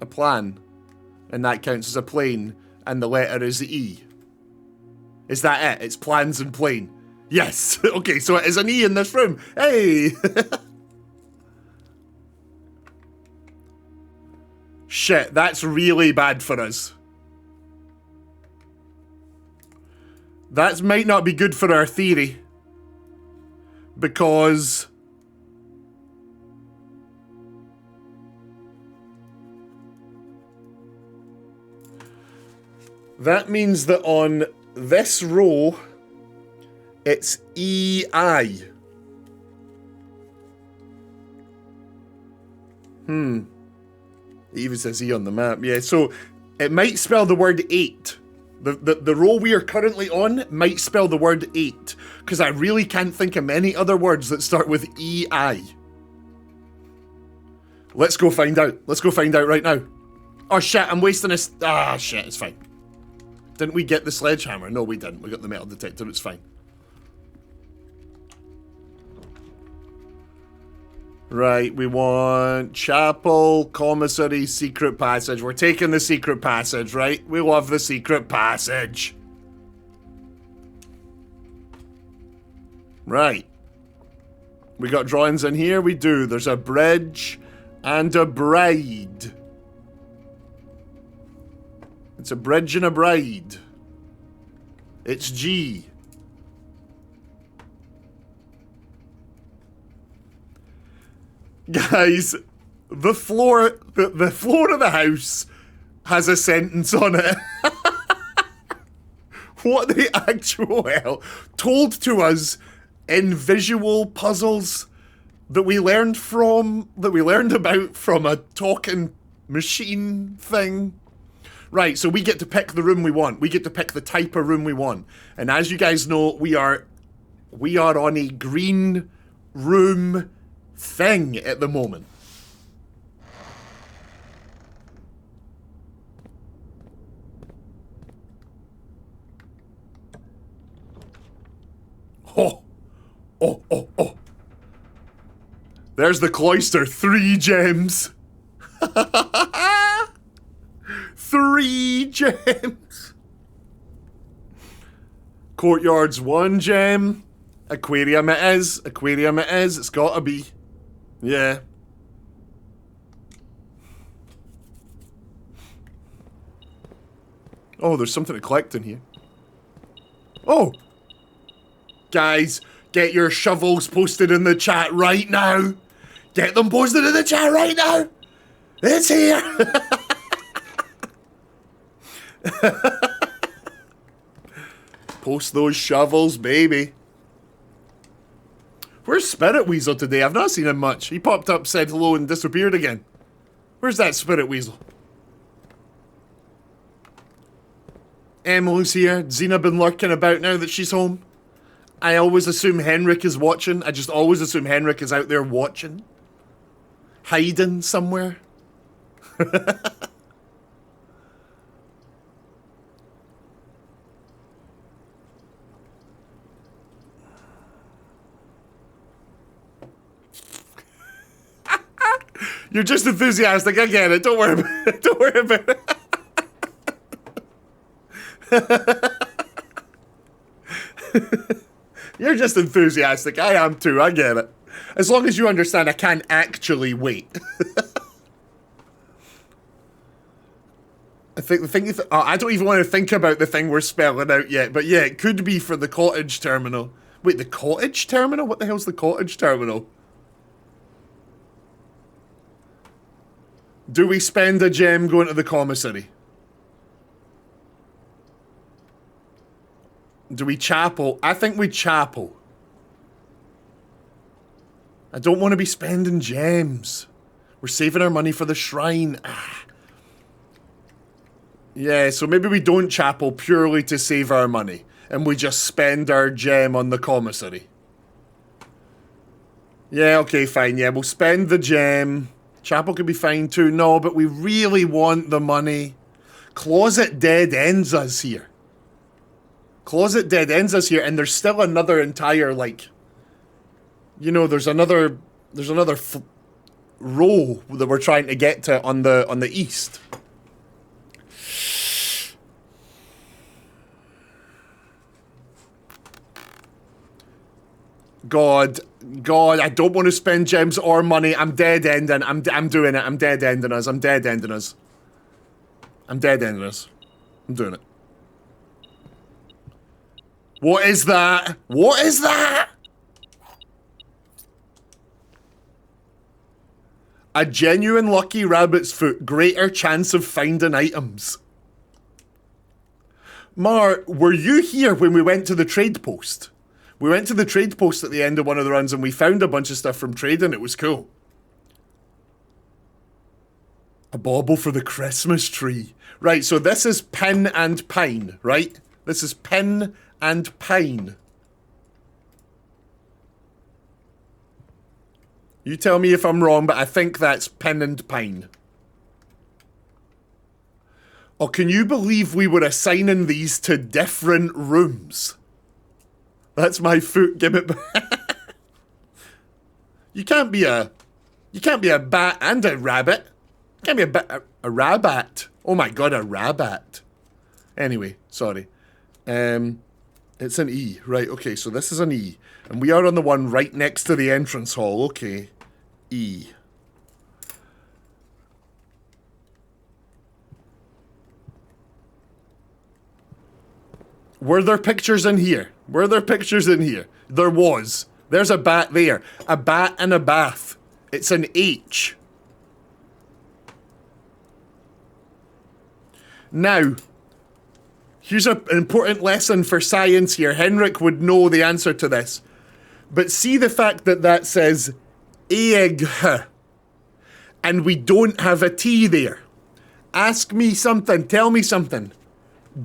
a plan? And that counts as a plane, and the letter is E. Is that it? It's plans and plane. Yes! Okay, so it is an E in this room. Hey! Shit, that's really bad for us. That might not be good for our theory. Because... that means that on this row, it's EI. It even says E on the map. Yeah, so it might spell the word 8. The row we are currently on might spell the word 8, because I really can't think of many other words that start with E-I. Let's go find out. Let's go find out right now. Oh shit, I'm wasting this. Ah shit, it's fine. Didn't we get the sledgehammer? No, we didn't. We got the metal detector, it's fine. Right, we want chapel, commissary, secret passage. We're taking the secret passage, right? We love the secret passage. Right. We got drawings in here? We do. There's a bridge and a bride. It's a bridge and a bride. It's G. Guys, the floor of the house has a sentence on it. What the actual hell? Told to us in visual puzzles that we learned about from a talking machine thing. Right, so we get to pick the room we want. We get to pick the type of room we want. And as you guys know, we are on a green room thing at the moment. Oh. There's the cloister. 3 gems. 3 gems. Courtyard's 1 gem. Aquarium it is. Aquarium it is. It's gotta be. Yeah. Oh, there's something to collect in here. Oh! Guys, get your shovels posted in the chat right now. Get them posted in the chat right now. It's here. Post those shovels, baby. Where's Spirit Weasel today? I've not seen him much. He popped up, said hello, and disappeared again. Where's that Spirit Weasel? Emily's here. Xena been lurking about now that she's home. I always assume Henrik is watching. I just always assume Henrik is out there watching. Hiding somewhere. You're just enthusiastic. I get it. Don't worry about it. Don't worry about it. You're just enthusiastic. I am too. I get it. As long as you understand, I can't actually wait. I think the thing. I don't even want to think about the thing we're spelling out yet. But yeah, it could be for the cottage terminal. Wait, the cottage terminal? What the hell's the cottage terminal? Do we spend a gem going to the commissary? Do we chapel? I think we chapel. I don't want to be spending gems. We're saving our money for the shrine. Ah. Yeah, so maybe we don't chapel purely to save our money. And we just spend our gem on the commissary. Yeah, okay, fine. Yeah, we'll spend the gem. Chapel could be fine too. No, but we really want the money. Closet dead ends us here. Closet dead ends us here, and there's still another entire, like, you know, there's another row that we're trying to get to on the east. God, I don't want to spend gems or money. I'm dead ending. I'm doing it. I'm dead ending us. I'm dead ending us. I'm dead ending us. I'm doing it. What is that? What is that? A genuine lucky rabbit's foot. Greater chance of finding items. Mar, were you here when we went to the trade post? We went to the trade post at the end of one of the runs and we found a bunch of stuff from trading. It was cool. A bauble for the Christmas tree. Right, so this is pin and pine, right? This is pin and pine. You tell me if I'm wrong, but I think that's pin and pine. Oh, can you believe we were assigning these to different rooms? That's my foot, give it back. You can't be a bat and a rabbit. You can't be a rabbit. Oh my god, a rabbit. Anyway, sorry. It's an E. Right, okay, so this is an E. And we are on the one right next to the entrance hall. Okay. E. Were there pictures in here? Were there pictures in here? There was. There's a bat there. A bat and a bath. It's an H. Now, here's an important lesson for science here. Henrik would know the answer to this. But see the fact that that says egg, and we don't have a T there. Ask me something. Tell me something.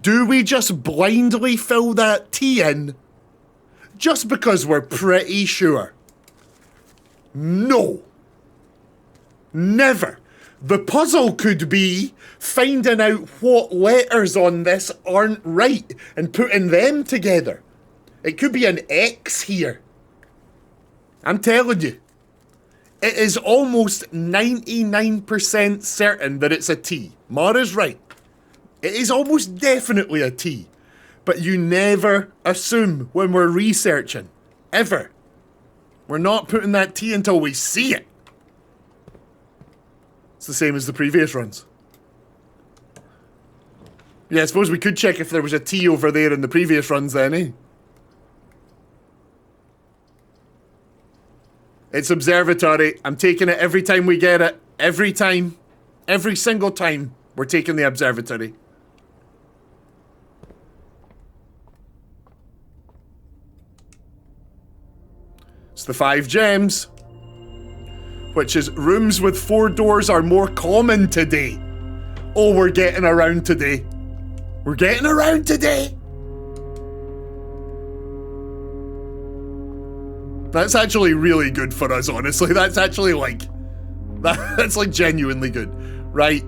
Do we just blindly fill that T in just because we're pretty sure? No. Never. The puzzle could be finding out what letters on this aren't right and putting them together. It could be an X here. I'm telling you. It is almost 99% certain that it's a T. Mara's right. It is almost definitely a T. But you never assume when we're researching. Ever. We're not putting that T until we see it. It's the same as the previous runs. Yeah, I suppose we could check if there was a T over there in the previous runs then, eh? It's observatory. I'm taking it every time we get it. Every time. Every single time we're taking the observatory. It's the 5 gems. Which is rooms with 4 doors are more common today. Oh, we're getting around today. We're getting around today. That's actually really good for us, honestly. That's actually like... That's like genuinely good. Right.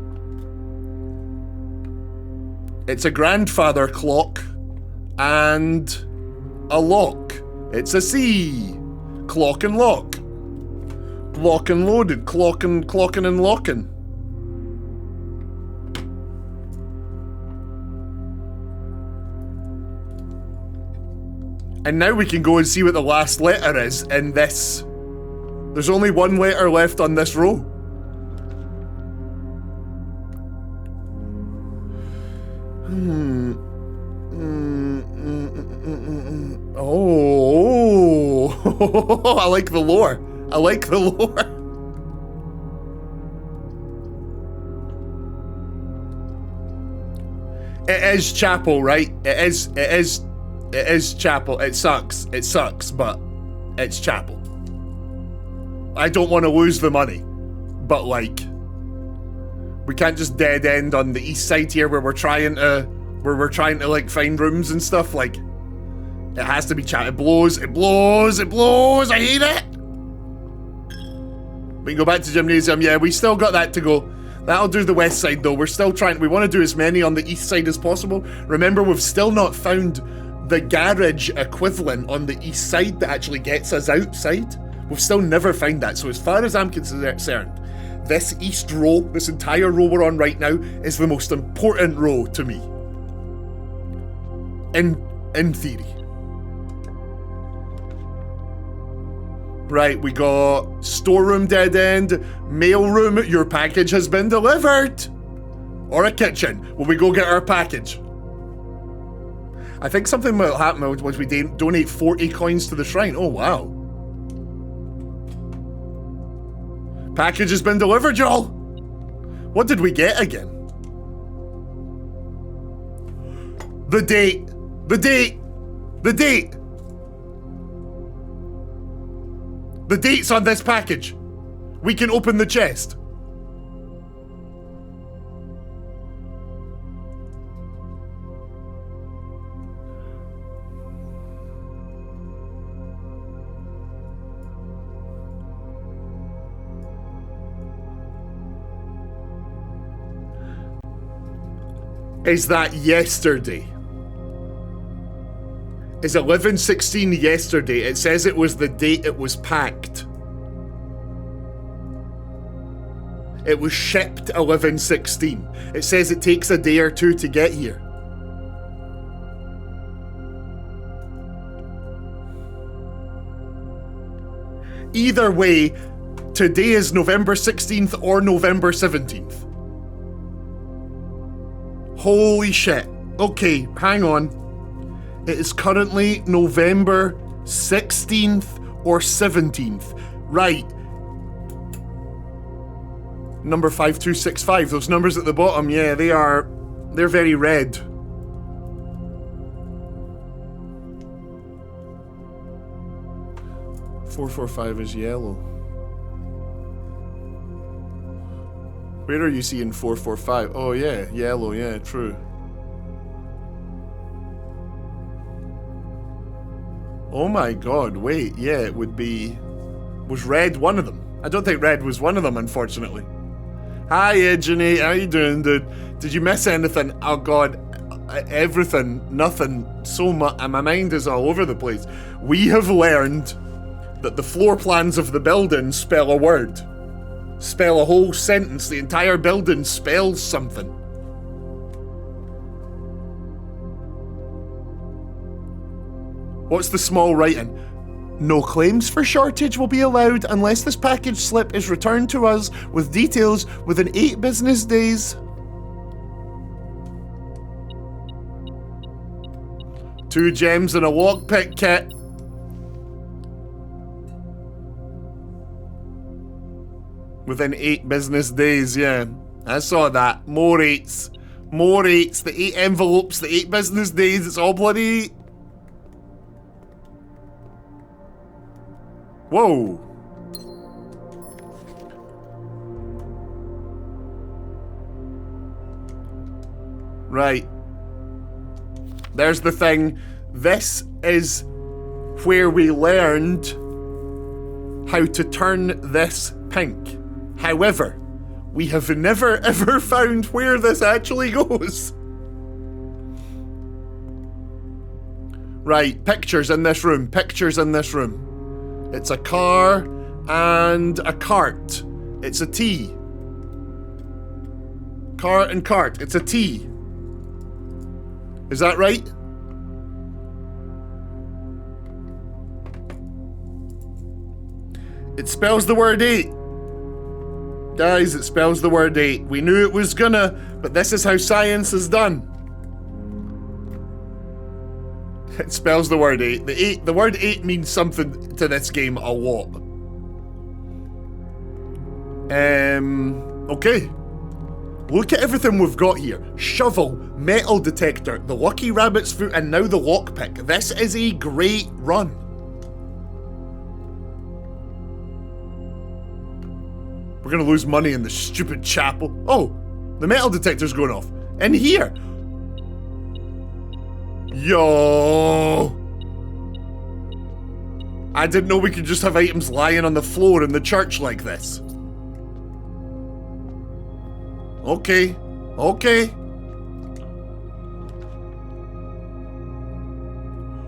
It's a grandfather clock. And a lock. It's a C. Clock and lock. Lock and loaded. Clocking and locking. And now we can go and see what the last letter is in this. There's only one letter left on this row. Oh, I like the lore. I like the lore. It is chapel, right? It is chapel. It sucks, but it's chapel. I don't want to lose the money, but like, we can't just dead end on the east side here where we're trying to like find rooms and stuff. Like, it has to be chapel. It blows. I hate it. We can go back to gymnasium. Yeah, we still got that to go. That'll do the west side though. We're still trying. We want to do as many on the east side as possible. Remember, we've still not found the garage equivalent on the east side that actually gets us outside. We've still never found that. So as far as I'm concerned, this east row, this entire row we're on right now, is the most important row to me. In theory. Right, we got storeroom dead end, mail room, your package has been delivered. Or a kitchen. Will we go get our package? I think something will happen once we donate 40 coins to the shrine. Oh, wow. Package has been delivered, y'all. What did we get again? The date. The date. The date. The date's on this package. We can open the chest. Is that yesterday? Is 11/16 yesterday? It says it was the date it was packed. It was shipped 11/16. It says it takes a day or two to get here. Either way, today is November 16th or November 17th. Holy shit. Okay, hang on. It is currently November 16th or 17th. Right. Number 5265. Those numbers at the bottom, yeah, they're very red. .445 is yellow. Where are you seeing 445? Oh yeah, yellow, yeah, true. Oh my god, wait, yeah, it would be... Was red one of them? I don't think red was one of them, unfortunately. Hi, Ejany, how you doing, dude? Did you miss anything? Oh god, everything, nothing, so much, and my mind is all over the place. We have learned that the floor plans of the building spell a word. Spell a whole sentence. The entire building spells something. What's the small writing? No claims for shortage will be allowed unless this package slip is returned to us with details within 8 business days. 2 gems and a lockpick kit. Within 8 business days, yeah. I saw that. More 8s. More 8s. The 8 envelopes, the 8 business days. It's all bloody... Whoa. Right. There's the thing. This is where we learned how to turn this pink. However, we have never ever found where this actually goes. Right, pictures in this room, pictures in this room. It's a car and a cart. It's a T. Car and cart, it's a T. Is that right? It spells the word 8. Guys, it spells the word 8. We knew it was gonna, but this is how science is done. It spells the word 8. The word 8 means something to this game a lot. Okay. Look at everything we've got here. Shovel, metal detector, the lucky rabbit's foot, and now the lockpick. This is a great run. We're gonna lose money in the stupid chapel. Oh, the metal detector's going off. In here. Yo. I didn't know we could just have items lying on the floor in the church like this. Okay. Okay.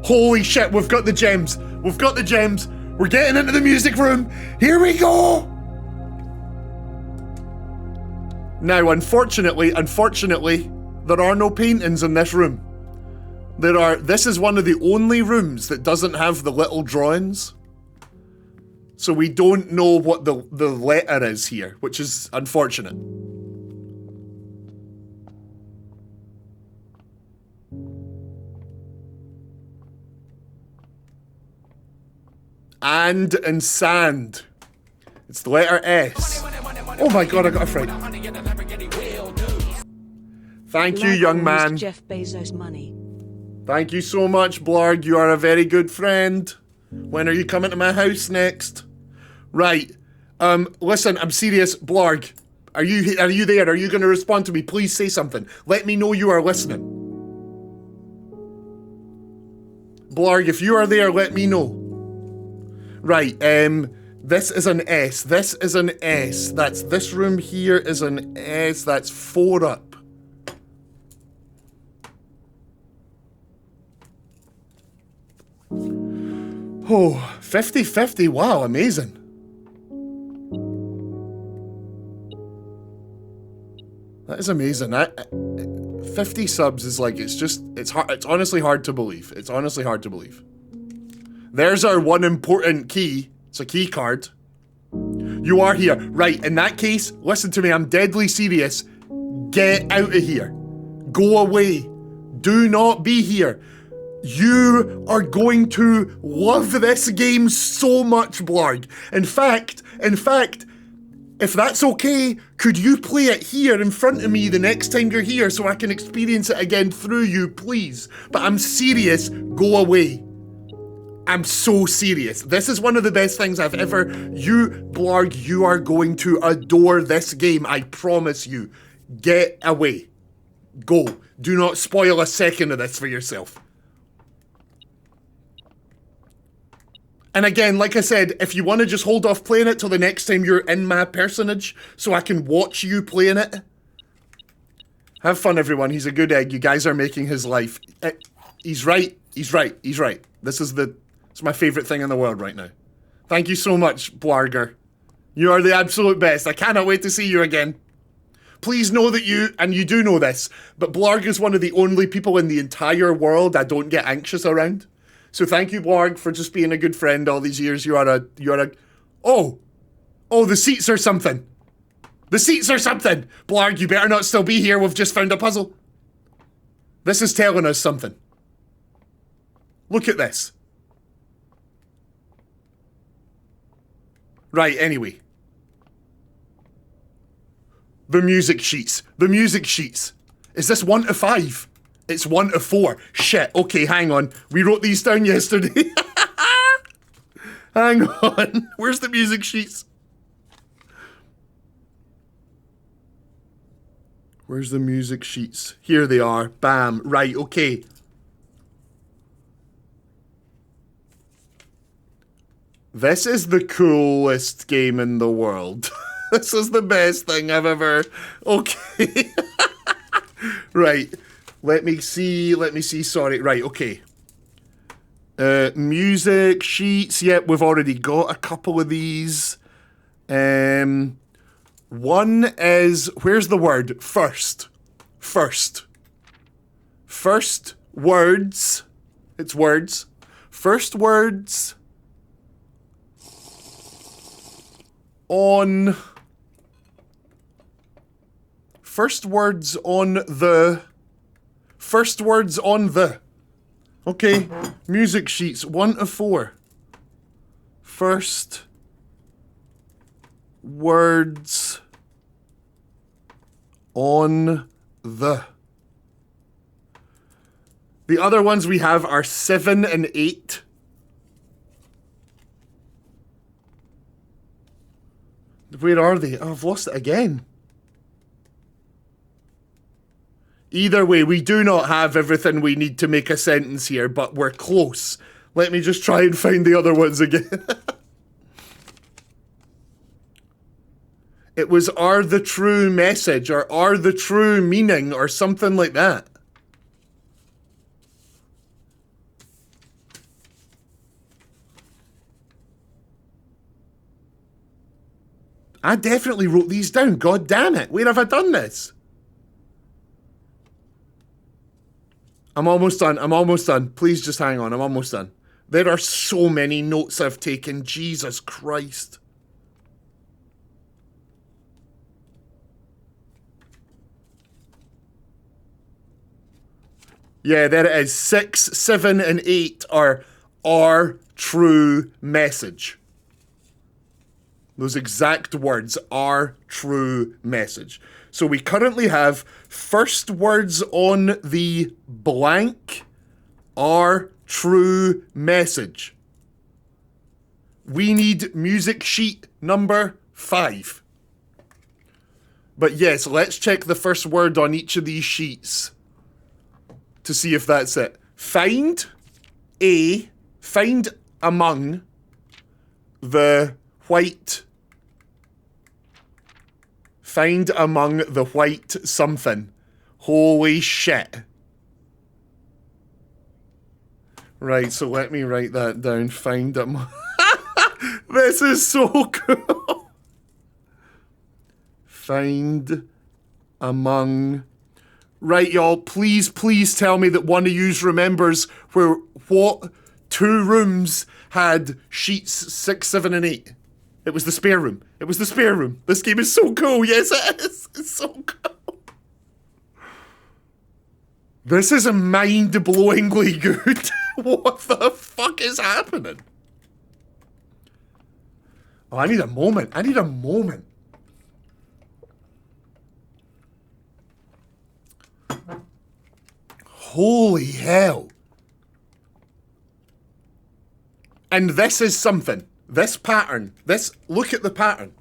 Holy shit, we've got the gems. We've got the gems. We're getting into the music room. Here we go. Now, unfortunately, there are no paintings in this room. This is one of the only rooms that doesn't have the little drawings. So we don't know what the letter is here, which is unfortunate. And sand. It's the letter S. Oh my god, I got a fright. Thank you, young man. Jeff Bezos' money. Thank you so much, Blarg. You are a very good friend. When are you coming to my house next? Right. Listen, I'm serious. Blarg, are you there? Are you going to respond to me? Please say something. Let me know you are listening. Blarg, if you are there, let me know. Right, this is an S. This is an S. This room here is an S. That's 4 up. Oh, 50-50. Wow, amazing. That is amazing. 50 subs is like, it's hard. It's honestly hard to believe. It's honestly hard to believe. There's our one important key. It's a key card. You are here. Right, in that case, listen to me, I'm deadly serious. Get out of here. Go away. Do not be here. You are going to love this game so much, Blarg. In fact, if that's okay, could you play it here in front of me the next time you're here so I can experience it again through you, please? But I'm serious, go away. I'm so serious. This is one of the best things I've ever... You, Blarg, you are going to adore this game, I promise you. Get away. Go. Do not spoil a second of this for yourself. And again, like I said, if you want to just hold off playing it till the next time you're in my personage so I can watch you playing it. Have fun, everyone. He's a good egg. You guys are making his life. He's right. He's right. He's right. It's my favorite thing in the world right now. Thank you so much, Blarger. You are the absolute best. I cannot wait to see you again. Please know that you do know this, but Blarg is one of the only people in the entire world I don't get anxious around. So thank you, Blarg, for just being a good friend all these years. Oh, the seats are something. The seats are something. Blarg, you better not still be here. We've just found a puzzle. This is telling us something. Look at this. Right, anyway. The music sheets. The music sheets. Is this 1 to 5? It's 1 to 4. Shit, okay, hang on. We wrote these down yesterday. Hang on. Where's the music sheets? Where's the music sheets? Here they are. Bam. Right, okay. This is the coolest game in the world. This is the best thing I've ever... Okay. Right. Let me see, sorry. Right, okay. Music sheets. Yep, we've already got a couple of these. One is... Where's the word? First. First words. It's words. First words... on the okay, music sheets 1 to 4. First words on the other ones we have are 7 and 8. Where are they? Oh, I've lost it again. Either way, we do not have everything we need to make a sentence here, but we're close. Let me just try and find the other ones again. It was "are the true message" or "are the true meaning" or something like that. I definitely wrote these down. God damn it. Where have I done this? I'm almost done. Please just hang on. I'm almost done. There are so many notes I've taken. Jesus Christ. Yeah, there it is. 6, 7, and 8 are "our true message." Those exact words, "our true message." So we currently have first words on the blank, "our true message." We need music sheet number 5. But yes, let's check the first word on each of these sheets to see if that's it. Find among the white... Find among the white something. Holy shit. Right, so let me write that down. Find them. This is so cool. Find among... Right, y'all, please, please tell me that one of yous remembers where what 2 rooms had sheets 6, 7, and 8. It was the spare room. It was the spare room. This game is so cool. Yes, it is. It's so cool. This is mind-blowingly good. What the fuck is happening? Oh, I need a moment. I need a moment. Holy hell. And this is something. This pattern. Look at the pattern.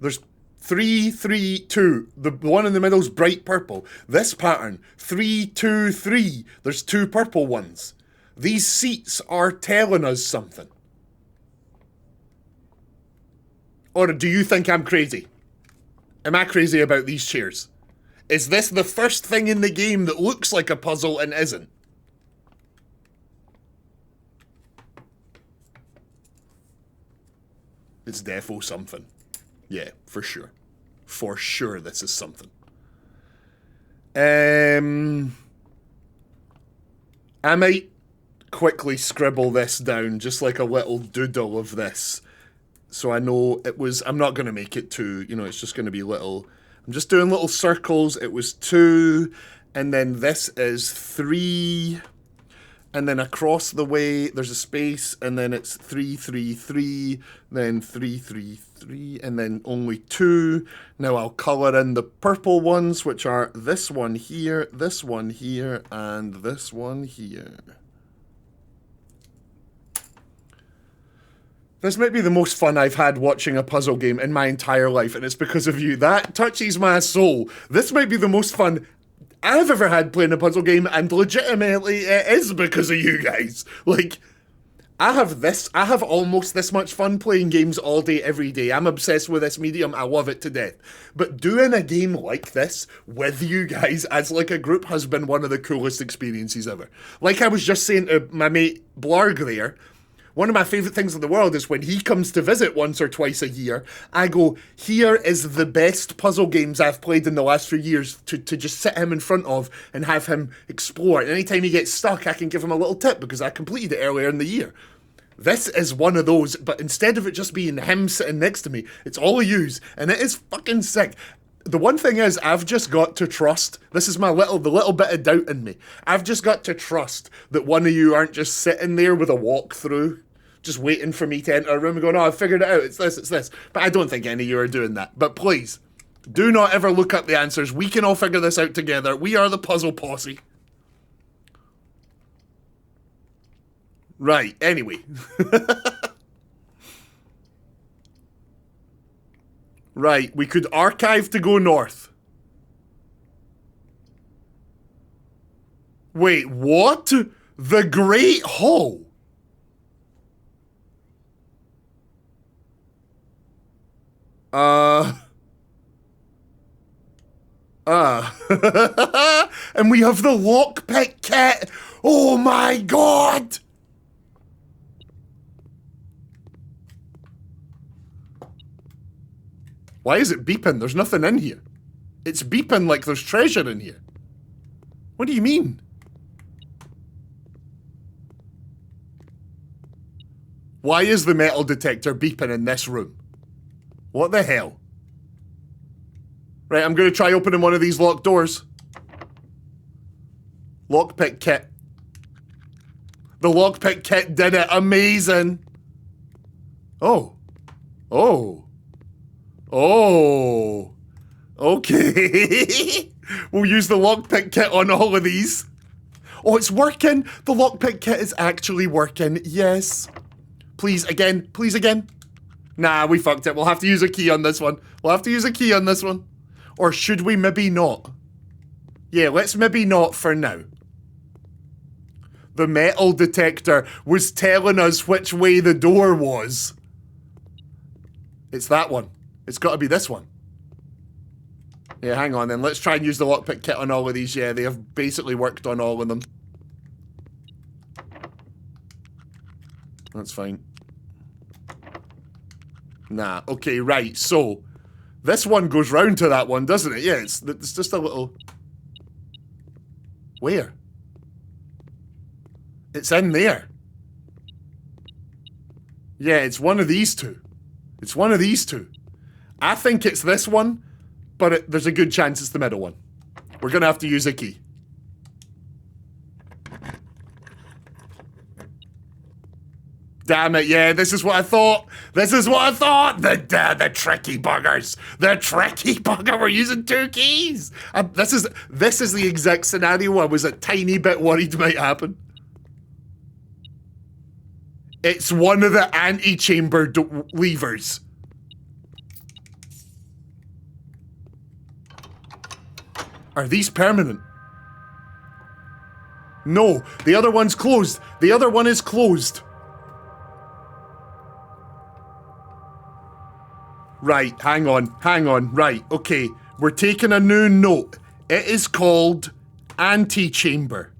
There's 3, 3, 2. The one in the middle's bright purple. This pattern. 3, 2, 3. There's 2 purple ones. These seats are telling us something. Or do you think I'm crazy? Am I crazy about these chairs? Is this the first thing in the game that looks like a puzzle and isn't? It's defo something. Yeah, for sure. For sure this is something. I might quickly scribble this down, just like a little doodle of this. So I know it was... I'm not going to make it 2, you know, it's just going to be little... I'm just doing little circles. It was 2, and then this is 3, and then across the way there's a space, and then it's 3, 3, 3, then 3, 3, 3, and then only 2. Now I'll colour in the purple ones, which are this one here, and this one here. This might be the most fun I've had watching a puzzle game in my entire life, and it's because of you. That touches my soul. This might be the most fun I've ever had playing a puzzle game, and legitimately it is because of you guys. Like, I have almost this much fun playing games all day, every day. I'm obsessed with this medium. I love it to death. But doing a game like this with you guys as like a group has been one of the coolest experiences ever. Like I was just saying to my mate Blarg there, one of my favourite things in the world is when he comes to visit once or twice a year, I go, here is the best puzzle games I've played in the last few years to just sit him in front of and have him explore. And anytime he gets stuck, I can give him a little tip because I completed it earlier in the year. This is one of those, but instead of it just being him sitting next to me, it's all of yous, and it is fucking sick. The one thing is, I've just got to trust, this is the little bit of doubt in me, I've just got to trust that one of you aren't just sitting there with a walkthrough, just waiting for me to enter a room and going, oh, I've figured it out, it's this. But I don't think any of you are doing that. But please, do not ever look up the answers. We can all figure this out together. We are the puzzle posse. Right, anyway. Right, we could archive to go north. Wait, what? The Great Hall? And we have the lockpick kit. Oh my god! Why is it beeping? There's nothing in here. It's beeping like there's treasure in here. What do you mean? Why is the metal detector beeping in this room? What the hell? Right, I'm going to try opening one of these locked doors. Lockpick kit. The lockpick kit did it. Amazing. Oh. Oh. Oh. Okay. We'll use the lockpick kit on all of these. Oh, it's working. The lockpick kit is actually working. Yes. Please, again. Please, again. Nah, we fucked it. We'll have to use a key on this one. We'll have to use a key on this one. Or should we maybe not? Yeah, let's maybe not for now. The metal detector was telling us which way the door was. It's that one. It's got to be this one. Yeah, hang on then. Let's try and use the lockpick kit on all of these. Yeah, they have basically worked on all of them. That's fine. Nah, okay, right, so this one goes round to that one, doesn't it? Yeah, it's just a little... Where? It's in there. Yeah, it's one of these two. It's one of these two. I think it's this one, but there's a good chance it's the middle one. We're gonna have to use a key. Damn it, yeah, this is what I thought. This is what I thought. The tricky buggers. The tricky bugger. We're using 2 keys. This is the exact scenario I was a tiny bit worried might happen. It's one of the antechamber levers. Are these permanent? No, the other one's closed. The other one is closed. Right, hang on, right, okay. We're taking a new note. It is called antechamber.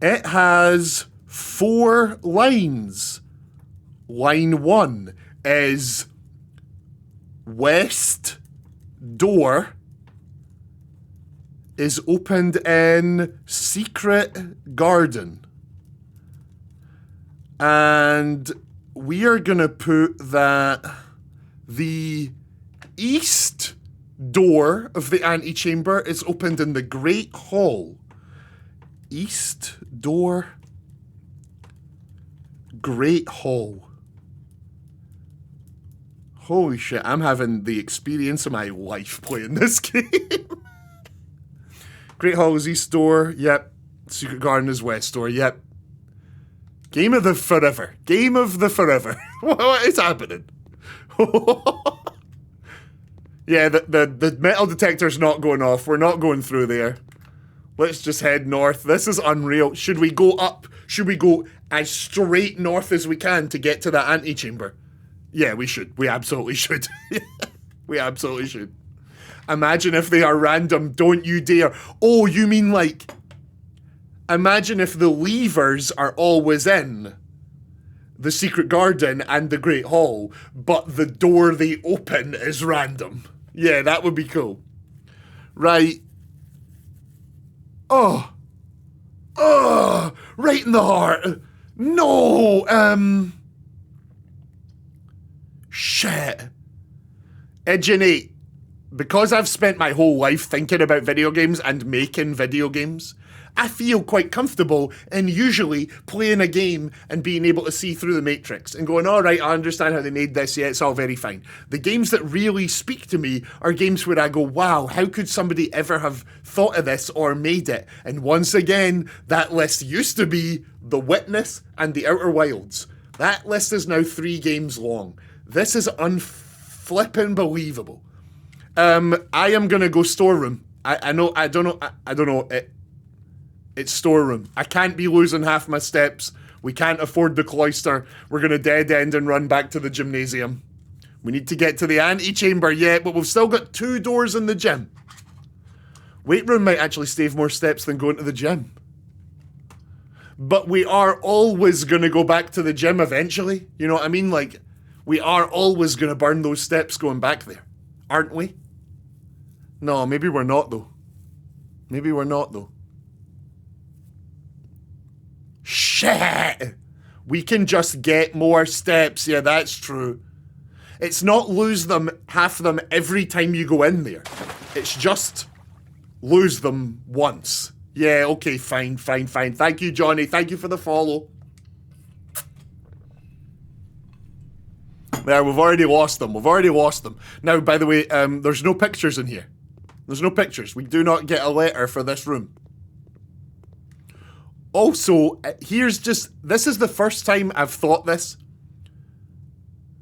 It has 4 lines. Line 1 is west door is opened in secret garden. And we are gonna put that the east door of the antechamber is opened in the Great Hall. East door, Great Hall. Holy shit, I'm having the experience of my life playing this game. Great Hall is east door, yep. Secret Garden is west door, yep. Game of the forever. Game of the forever. What is happening? Yeah, the metal detector's not going off. We're not going through there. Let's just head north. This is unreal. Should we go up? Should we go as straight north as we can to get to that antechamber? Yeah, we should. We absolutely should. We absolutely should. Imagine if they are random. Don't you dare. Oh, you mean like... Imagine if the levers are always in the secret garden and the Great Hall, but the door they open is random. Yeah, that would be cool. Right. Oh, right in the heart. No, shit. Engine 8. Because I've spent my whole life thinking about video games and making video games, I feel quite comfortable in usually playing a game and being able to see through the matrix and going, all right, I understand how they made this, yeah, it's all very fine. The games that really speak to me are games where I go, wow, how could somebody ever have thought of this or made it? And once again, that list used to be The Witness and The Outer Wilds. That list is now 3 games long. This is unflippin' believable. I am gonna go storeroom. I don't know. It's storeroom. I can't be losing half my steps. We can't afford the cloister. We're gonna dead end and run back to the gymnasium. We need to get to the antechamber yet, but we've still got 2 doors in the gym. Weight room might actually save more steps than going to the gym. But we are always gonna go back to the gym eventually. You know what I mean? Like, we are always gonna burn those steps going back there. Aren't we? No, maybe we're not though. Maybe we're not though. Shit! We can just get more steps. Yeah, that's true. It's not lose them, half them every time you go in there. It's just lose them once. Yeah, okay, fine. Thank you, Johnny. Thank you for the follow. There, we've already lost them. Now, by the way, there's no pictures in here. There's no pictures. We do not get a letter for this room. Also, this is the first time I've thought this.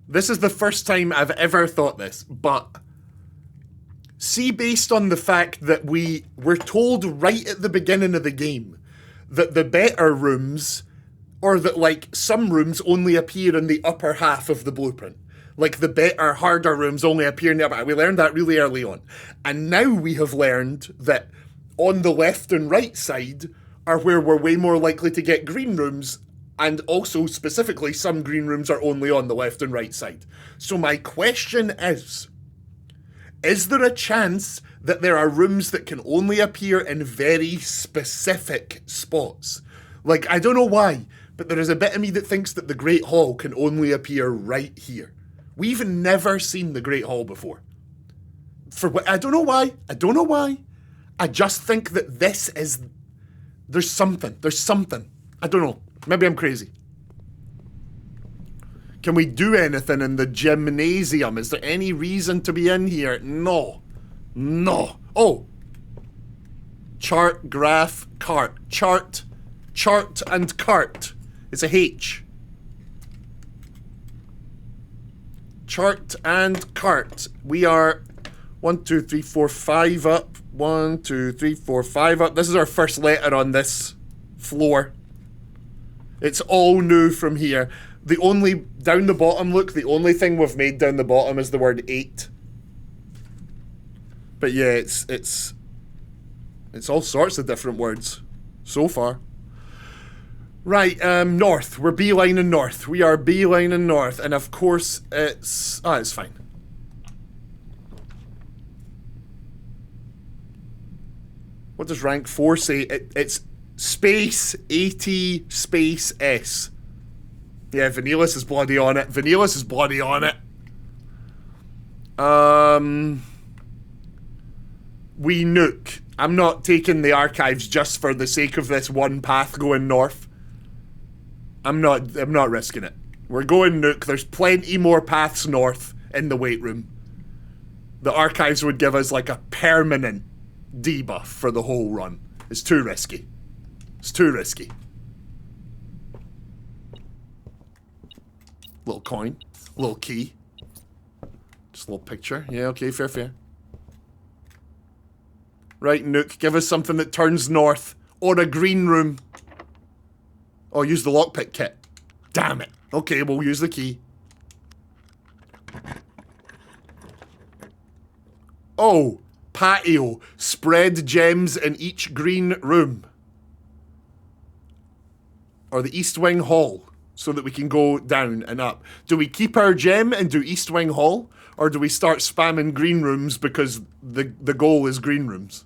This is the first time I've ever thought this, but see, based on the fact that we were told right at the beginning of the game that the better rooms, or that like some rooms only appear in the upper half of the blueprint. Like the better, harder rooms only appear in the upper half. We learned that really early on. And now we have learned that on the left and right side are where we're way more likely to get green rooms And also, specifically, some green rooms are only on the left and right side. So my question is there a chance that there are rooms that can only appear in very specific spots? Like, I don't know why, but there is a bit of me that thinks that the Great Hall can only appear right here. We've never seen the Great Hall before. I don't know why. I don't know why. I just think that this is... There's something. I don't know. Maybe I'm crazy. Can we do anything in the gymnasium? Is there any reason to be in here? No. No. Oh. Chart, graph, cart. Chart and cart. It's a H. Chart and cart. We are 1, 2, 3, 4, 5 up. 1, 2, 3, 4, 5 up. This is our first letter on this floor. It's all new from here. The only, down the bottom, look, the only thing we've made down the bottom is the word 8. But yeah, it's all sorts of different words so far. Right, north. We're beelining north. We are beelining north. And of course, it's fine. What does rank 4 say? It's space AT space S. Yeah, Vanillus is bloody on it. Vanillus is bloody on it. We nuke. I'm not taking the archives just for the sake of this one path going north. I'm not risking it. We're going nuke. There's plenty more paths north in the weight room. The archives would give us like a permanent debuff for the whole run. It's too risky. It's too risky. Little coin. Little key. Just a little picture. Yeah, okay, fair. Right, Nook, give us something that turns north. Or a green room. Oh, use the lockpick kit. Damn it. Okay, we'll use the key. Oh, patio. Spread gems in each green room. Or the East Wing Hall. So that we can go down and up. Do we keep our gem and do East Wing Hall? Or do we start spamming green rooms because the goal is green rooms?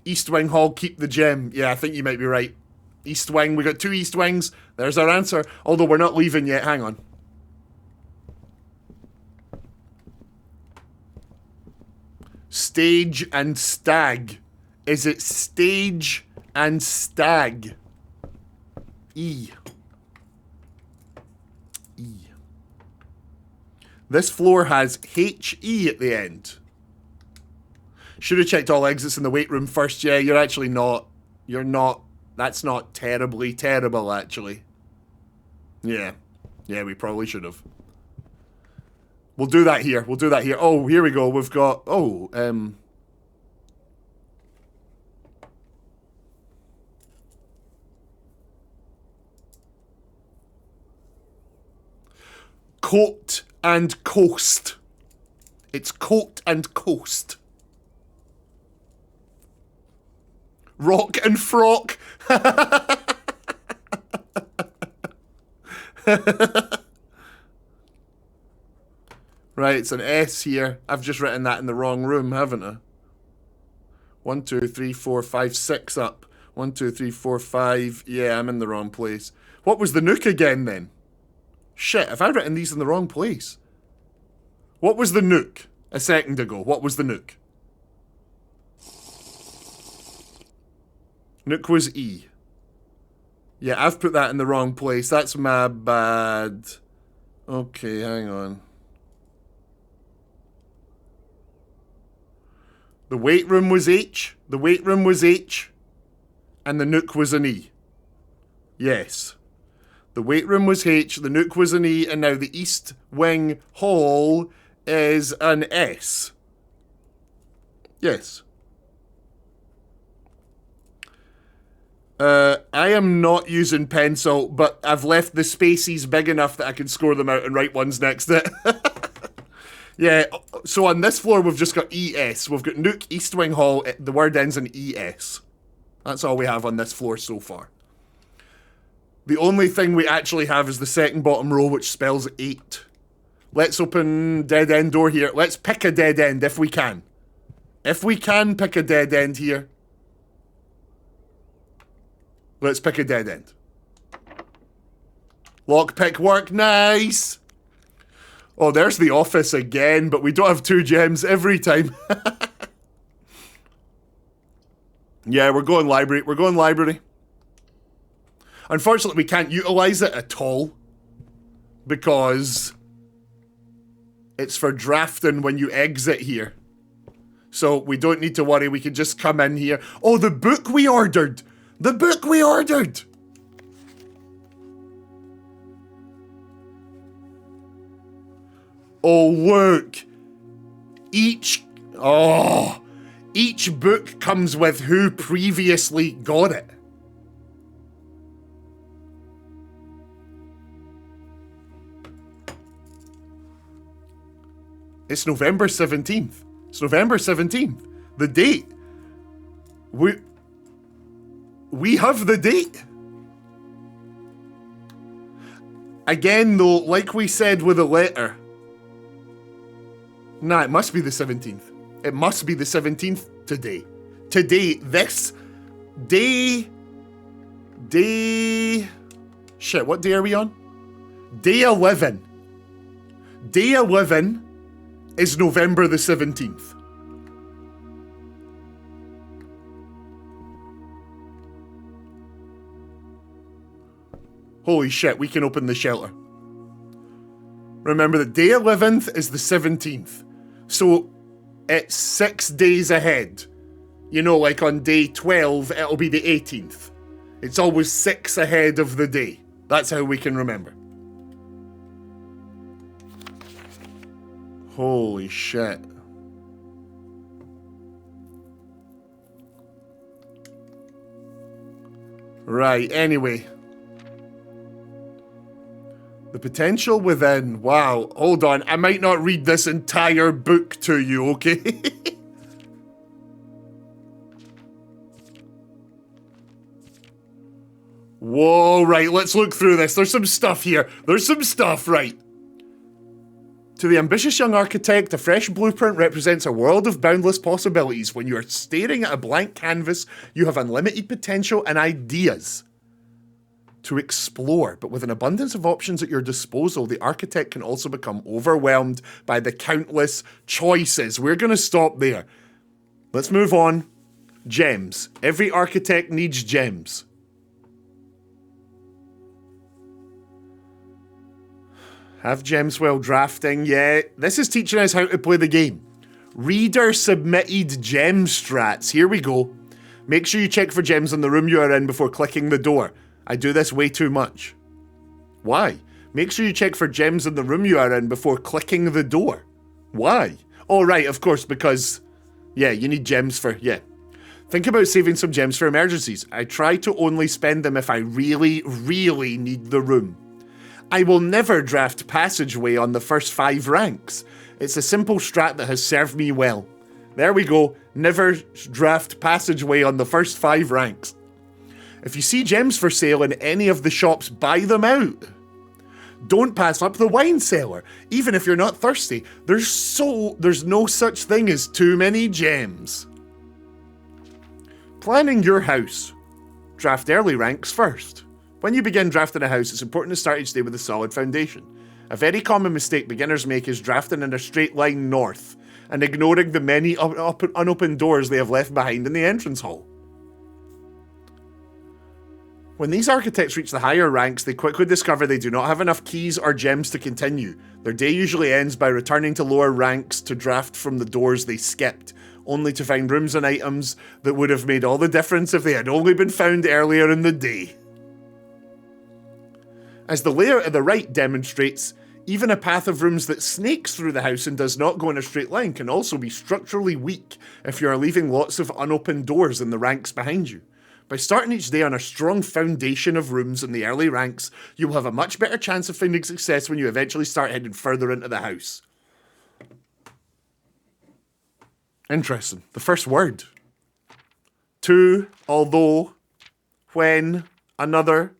East Wing Hall, keep the gem. Yeah, I think you might be right. East Wing, we got 2 East Wings. There's our answer. Although we're not leaving yet, hang on. Stage and stag. Is it stage and stag? E. This floor has H-E at the end. Should have checked all exits in the weight room first. Yeah, you're actually not. You're not. That's not terribly terrible, actually. Yeah. Yeah, we probably should have. We'll do that here. We'll do that here. Oh, here we go. We've got... Oh, coat and coast. It's coat and coast. Rock and frock. Right, it's an S here. I've just written that in the wrong room, haven't I? 1, 2, 3, 4, 5, 6 up. 1, 2, 3, 4, 5. Yeah, I'm in the wrong place. What was the nook again then? Shit, have I written these in the wrong place? What was the nook a second ago? What was the nook? Nook was E. Yeah, I've put that in the wrong place. That's my bad. Okay, hang on. The weight room was H. The weight room was H. And the nook was an E. Yes. The weight room was H, the nook was an E, and now the East Wing Hall is an S. Yes. I am not using pencil, but I've left the spaces big enough that I can score them out and write ones next to it. Yeah, so on this floor we've just got ES. We've got Nook, East Wing Hall, the word ends in ES. That's all we have on this floor so far. The only thing we actually have is the second bottom row, which spells 8. Let's open dead end door here. Let's pick a dead end if we can. If we can pick a dead end here. Let's pick a dead end. Lockpick work, nice. Oh, there's the office again, but we don't have 2 gems every time. Yeah, we're going library. We're going library. Unfortunately, we can't utilize it at all because it's for drafting when you exit here. So we don't need to worry. We can just come in here. Oh, the book we ordered. The book we ordered. Oh, look. Each book comes with who previously got it. It's November 17th. It's November 17th. The date. We have the date. Again, though, like we said with the letter. Nah, it must be the 17th. It must be the 17th today. Today, this day... Shit, what day are we on? Day 11. Day 11 is November the 17th. Holy shit, we can open the shelter. Remember that day 11th is the 17th. So it's 6 days ahead. You know, like on day 12, it'll be the 18th. It's always 6 ahead of the day. That's how we can remember. Holy shit. Right, anyway. The potential within. Wow, hold on. I might not read this entire book to you, okay? Whoa, right, let's look through this. There's some stuff here. There's some stuff, right. To the ambitious young architect, a fresh blueprint represents a world of boundless possibilities. When you are staring at a blank canvas, you have unlimited potential and ideas to explore, but with an abundance of options at your disposal, the architect can also become overwhelmed by the countless choices. We're going to stop there. Let's move on. Gems. Every architect needs gems. Have gems while drafting. Yeah, this is teaching us how to play the game. Reader submitted gem strats. Here we go. Make sure you check for gems in the room you are in before clicking the door. I do this way too much. Why? Make sure you check for gems in the room you are in before clicking the door. Why? Oh, right, of course, because, yeah, you need gems for, yeah. Think about saving some gems for emergencies. I try to only spend them if I really, really need the room. I will never draft passageway on the first 5 ranks. It's a simple strat that has served me well. There we go. Never draft passageway on the first 5 ranks. If you see gems for sale in any of the shops, buy them out. Don't pass up the wine cellar, even if you're not thirsty. There's no such thing as too many gems. Planning your house. Draft early ranks first. When you begin drafting a house, it's important to start each day with a solid foundation. A very common mistake beginners make is drafting in a straight line north and ignoring the many unopened doors they have left behind in the entrance hall. When these architects reach the higher ranks, they quickly discover they do not have enough keys or gems to continue. Their day usually ends by returning to lower ranks to draft from the doors they skipped, only to find rooms and items that would have made all the difference if they had only been found earlier in the day. As the layout at the right demonstrates, even a path of rooms that snakes through the house and does not go in a straight line can also be structurally weak if you are leaving lots of unopened doors in the ranks behind you. By starting each day on a strong foundation of rooms in the early ranks, you will have a much better chance of finding success when you eventually start heading further into the house. Interesting. The first word. To, although, when, another,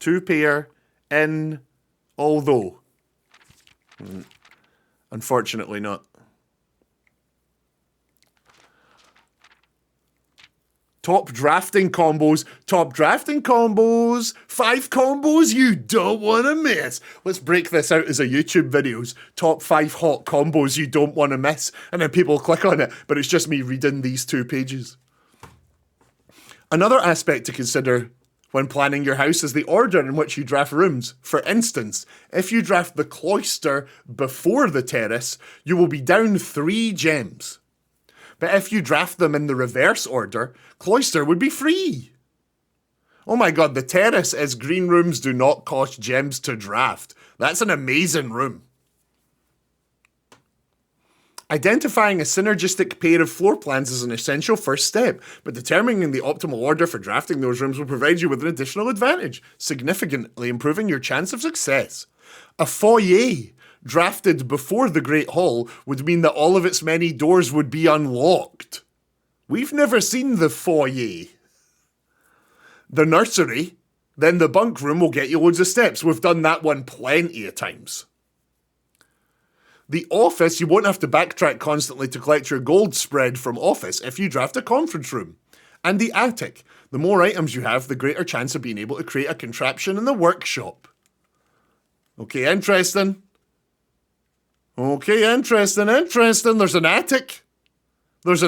2 pair in, although. Unfortunately not. Top drafting combos. 5 combos you don't want to miss. Let's break this out as a YouTube videos. Top 5 hot combos you don't want to miss. And then people click on it, but it's just me reading these 2 pages. Another aspect to consider when planning your house is the order in which you draft rooms. For instance, if you draft the cloister before the terrace, you will be down 3 gems. But if you draft them in the reverse order, cloister would be free. Oh my god, the terrace is green rooms do not cost gems to draft. That's an amazing room. Identifying a synergistic pair of floor plans is an essential first step, but determining the optimal order for drafting those rooms will provide you with an additional advantage, significantly improving your chance of success. A foyer drafted before the Great Hall would mean that all of its many doors would be unlocked. We've never seen the foyer. The nursery, then the bunk room will get you loads of steps. We've done that one plenty of times. The office, you won't have to backtrack constantly to collect your gold spread from office if you draft a conference room. And the attic, the more items you have, the greater chance of being able to create a contraption in the workshop. Okay, interesting. Interesting. There's an attic. Is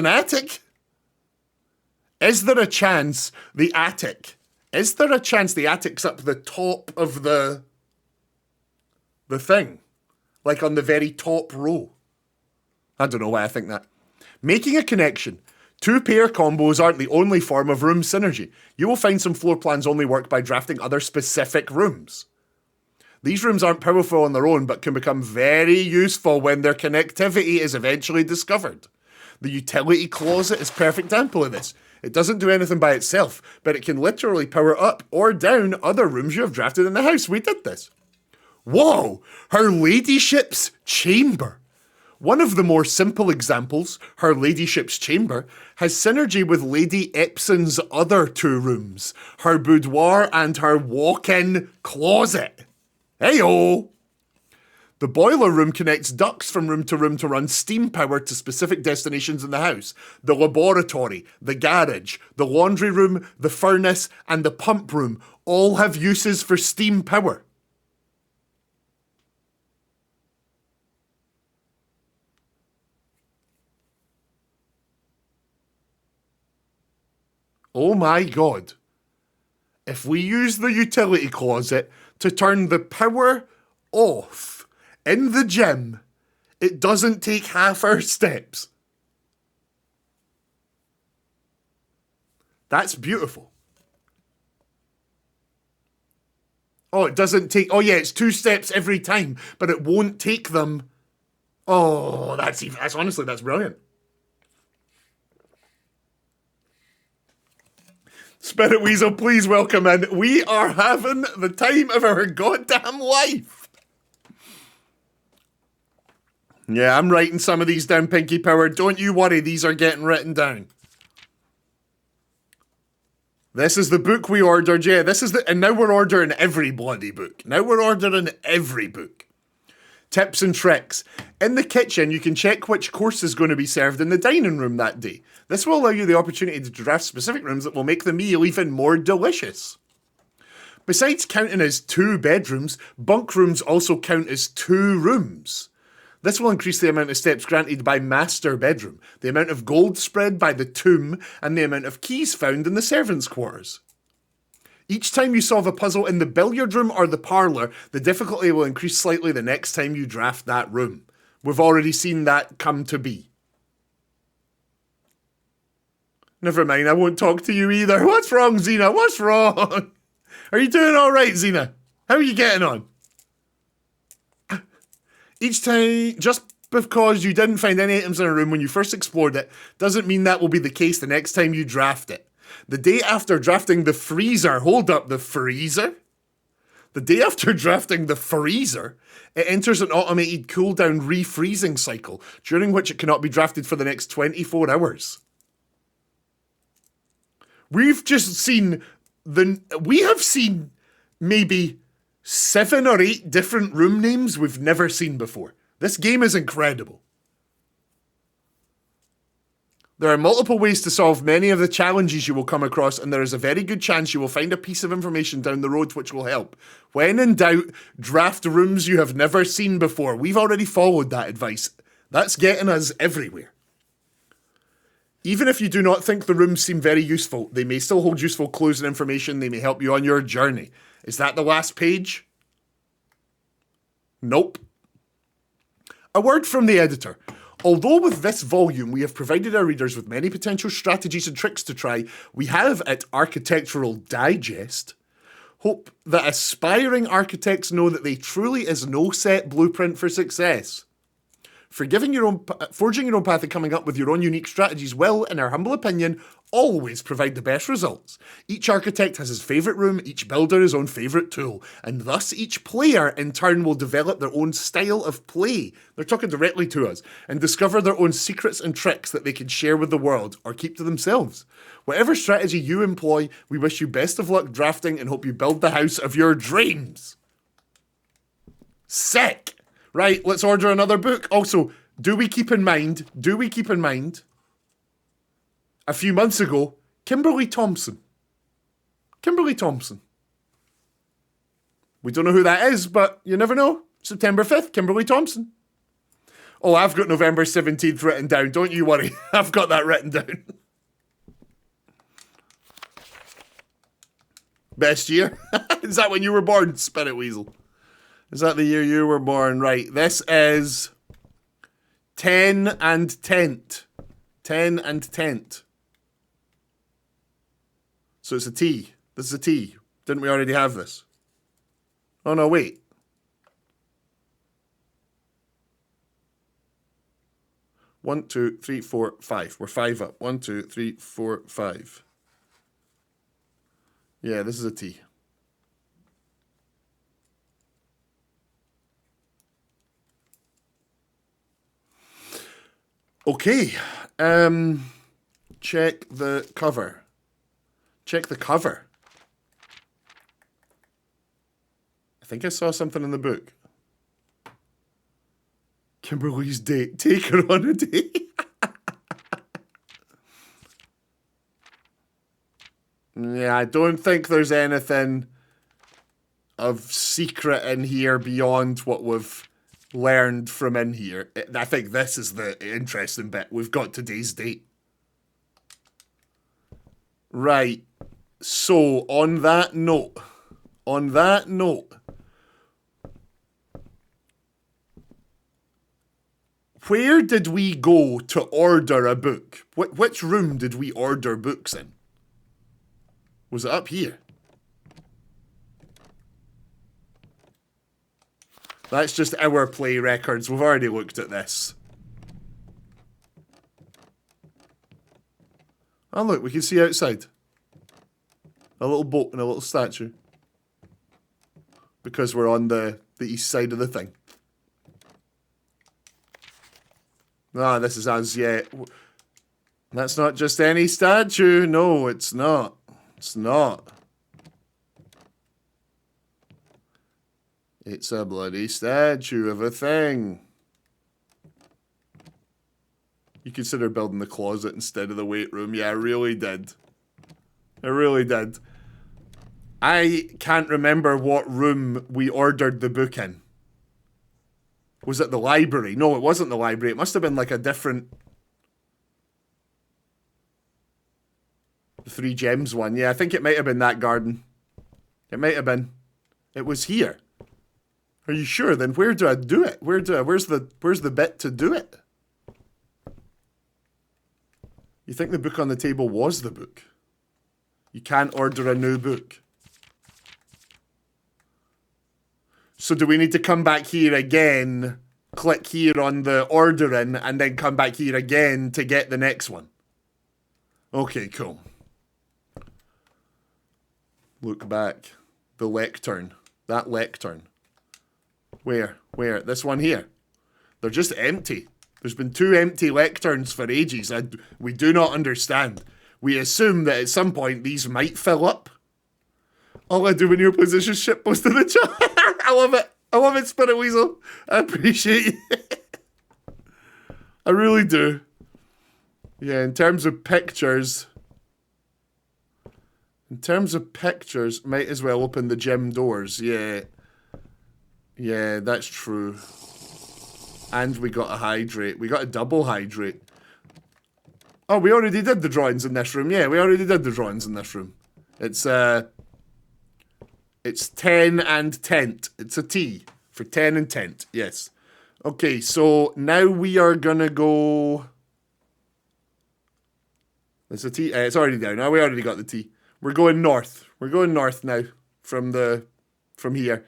there a chance the attic's up the top of the thing? Like on the very top row? I don't know why I think that. Making a connection. 2 pair combos aren't the only form of room synergy. You will find some floor plans only work by drafting other specific rooms. These rooms aren't powerful on their own, but can become very useful when their connectivity is eventually discovered. The utility closet is a perfect example of this. It doesn't do anything by itself, but it can literally power up or down other rooms you have drafted in the house. We did this. Whoa! Her Ladyship's Chamber. One of the more simple examples, Her Ladyship's Chamber, has synergy with Lady Epson's other 2 rooms, her boudoir and her walk-in closet. Heyo! The boiler room connects ducts from room to run steam power to specific destinations in the house. The laboratory, the garage, the laundry room, the furnace, and the pump room all have uses for steam power. Oh my god. If we use the utility closet to turn the power off in the gym, it doesn't take half our steps. That's beautiful. Oh, it doesn't take... Oh yeah, it's 2 steps every time, but it won't take them... Oh, that's honestly, that's brilliant. Spirit Weasel, please welcome in. We are having the time of our goddamn life. Yeah, I'm writing some of these down, Pinky Power. Don't you worry, these are getting written down. This is the book we ordered, yeah. And now we're ordering every bloody book. Tips and tricks. In the kitchen, you can check which course is going to be served in the dining room that day. This will allow you the opportunity to draft specific rooms that will make the meal even more delicious. Besides counting as 2 bedrooms, bunk rooms also count as 2 rooms. This will increase the amount of steps granted by master bedroom, the amount of gold spread by the tomb, and the amount of keys found in the servants' quarters. Each time you solve a puzzle in the billiard room or the parlour, the difficulty will increase slightly the next time you draft that room. We've already seen that come to be. Never mind, I won't talk to you either. What's wrong, Xena? What's wrong? Are you doing all right, Xena? How are you getting on? Each time, just because you didn't find any items in a room when you first explored it, doesn't mean that will be the case the next time you draft it. The day after drafting the freezer, hold up, the freezer? The day after drafting the freezer, it enters an automated cooldown refreezing cycle, during which it cannot be drafted for the next 24 hours. We have seen maybe 7 or 8 different room names we've never seen before. This game is incredible. There are multiple ways to solve many of the challenges you will come across, and there is a very good chance you will find a piece of information down the road which will help. When in doubt, draft rooms you have never seen before. We've already followed that advice. That's getting us everywhere. Even if you do not think the rooms seem very useful, they may still hold useful clues and information. They may help you on your journey. Is that the last page? Nope. A word from the editor. Although with this volume we have provided our readers with many potential strategies and tricks to try, we have at Architectural Digest hope that aspiring architects know that there truly is no set blueprint for success. Forging your own path and coming up with your own unique strategies will, in our humble opinion, always provide the best results. Each architect has his favourite room, each builder his own favourite tool, and thus each player in turn will develop their own style of play. They're talking directly to us, and discover their own secrets and tricks that they can share with the world or keep to themselves. Whatever strategy you employ, we wish you best of luck drafting and hope you build the house of your dreams. Sick! Right, let's order another book. Also, do we keep in mind, a few months ago, Kimberly Thompson. We don't know who that is, but you never know. September 5th, Kimberly Thompson. Oh, I've got November 17th written down. Don't you worry. I've got that written down. Best year? Is that when you were born, Spirit Weasel? Is that the year you were born? Right, this is 10 and Tent. 10 and Tent. So it's a T. This is a T. Didn't we already have this? Oh no, wait. One, two, three, four, five. We're 5 up. 1, 2, 3, 4, 5. Yeah, this is a T. Okay, check the cover. Check the cover. I think I saw something in the book. Kimberly's date. Take her on a date. Yeah, I don't think there's anything of secret in here beyond what we've learned from in here. I think this is the interesting bit. We've got today's date. Right. So, on that note, where did we go to order a book? Which room did we order books in? Was it up here? That's just our play records. We've already looked at this. Oh look, we can see outside. A little boat and a little statue. Because we're on the east side of the thing. Ah, this is us, yeah. That's not just any statue. No, it's not. It's not. It's a bloody statue of a thing. You consider building the closet instead of the weight room. Yeah, I really did. I really did. I can't remember what room we ordered the book in. Was it the library? No, it wasn't the library. It must have been like a different... The Three Gems one. Yeah, I think it might have been that garden. It might have been. It was here. Are you sure? Then where do I do it? Where's the bit to do it? You think the book on the table was the book? You can't order a new book. So do we need to come back here again, click here on the ordering, and then come back here again to get the next one? Okay, cool. Look back. The lectern. That lectern. Where? This one here. They're just empty. There's been 2 empty lecterns for ages. We do not understand. We assume that at some point these might fill up. All I do when your position shit post in the chat. I love it. I love it, Spirit Weasel. I appreciate you. I really do. Yeah, in terms of pictures. Might as well open the gym doors. Yeah. Yeah, that's true. And we got a hydrate. We got a double hydrate. Oh, we already did the drawings in this room. Yeah, we already did the drawings in this room. It's 10 and tent. It's a T for 10 and tent. Yes. Okay, so now we are gonna go. It's a T. It's already down. Now we already got the T. We're going north. We're going north now from here.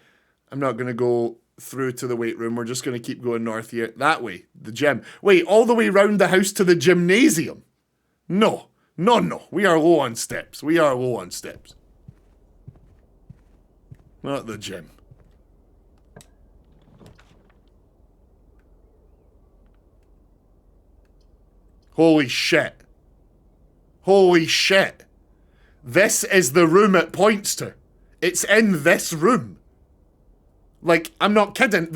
I'm not gonna go through to the weight room. We're just gonna keep going north here. That way, the gym. Wait, all the way round the house to the gymnasium? No. No. We are low on steps. Not the gym. Holy shit. This is the room it points to. It's in this room. Like, I'm not kidding.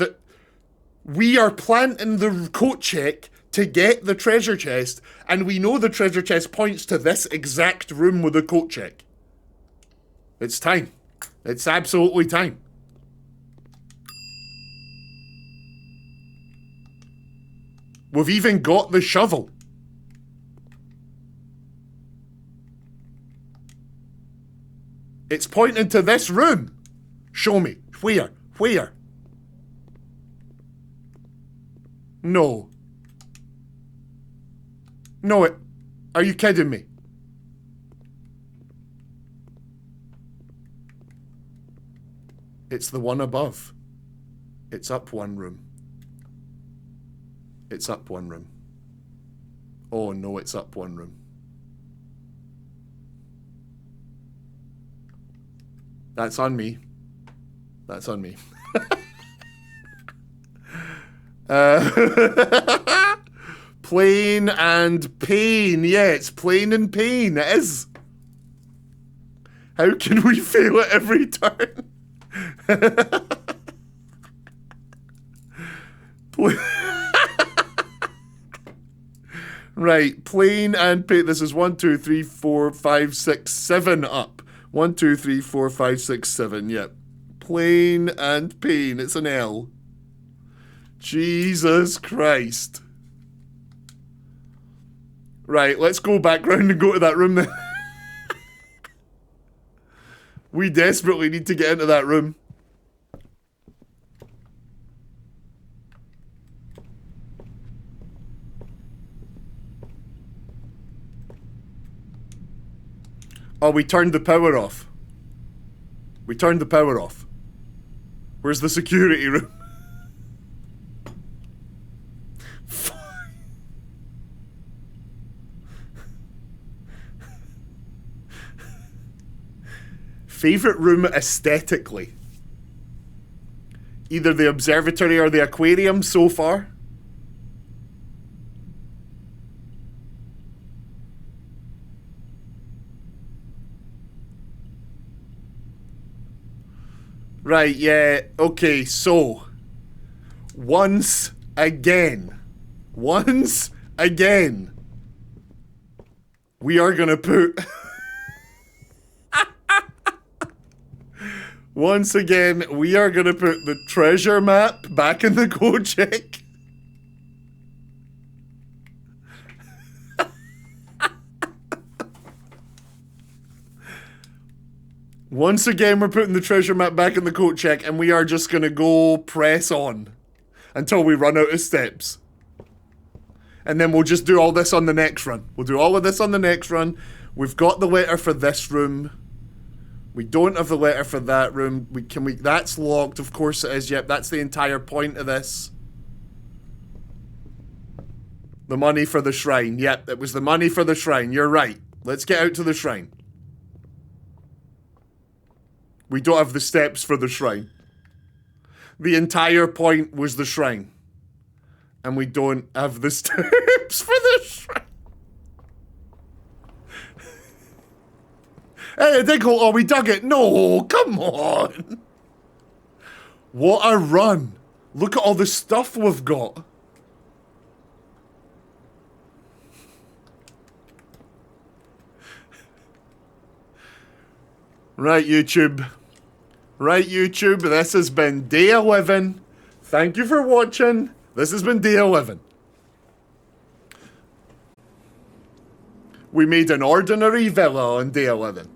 We are planting the coat check to get the treasure chest, and we know the treasure chest points to this exact room with the coat check. It's time. It's absolutely time. We've even got the shovel. It's pointing to this room. Show me. Where? No. Are you kidding me? It's the one above. It's up one room. Oh no, it's up one room. That's on me. Plain and pain. Yeah, it's plain and pain. It is. How can we fail at every turn? Right, plain and pain. This is 1, 2, 3, 4, 5, 6, 7 up. 1, 2, 3, 4, 5, 6, 7. Yep. Plain and pain. It's an L. Jesus Christ. Right, let's go back round and go to that room then. We desperately need to get into that room. Oh, we turned the power off. Where's the security room? Favorite room aesthetically? Either the observatory or the aquarium so far? Right, yeah, okay, so once again, we are gonna put once again, we are gonna put the treasure map back in the code check. Once again, we're putting the treasure map back in the coat check, and we are just gonna go press on until we run out of steps. And then we'll just do all this on the next run. We'll do all of this on the next run. We've got the letter for this room. We don't have the letter for that room. That's locked, of course it is. Yep, that's the entire point of this. The money for the shrine. Yep, it was the money for the shrine. You're right. Let's get out to the shrine. We don't have the steps for the shrine. The entire point was the shrine. And we don't have the steps for the shrine. Hey, a dig hole. Oh, we dug it. No, come on. What a run. Look at all the stuff we've got. Right, YouTube. Right, YouTube. This has been day 11. Thank you for watching. This has been day 11. We made an ordinary villa on day 11.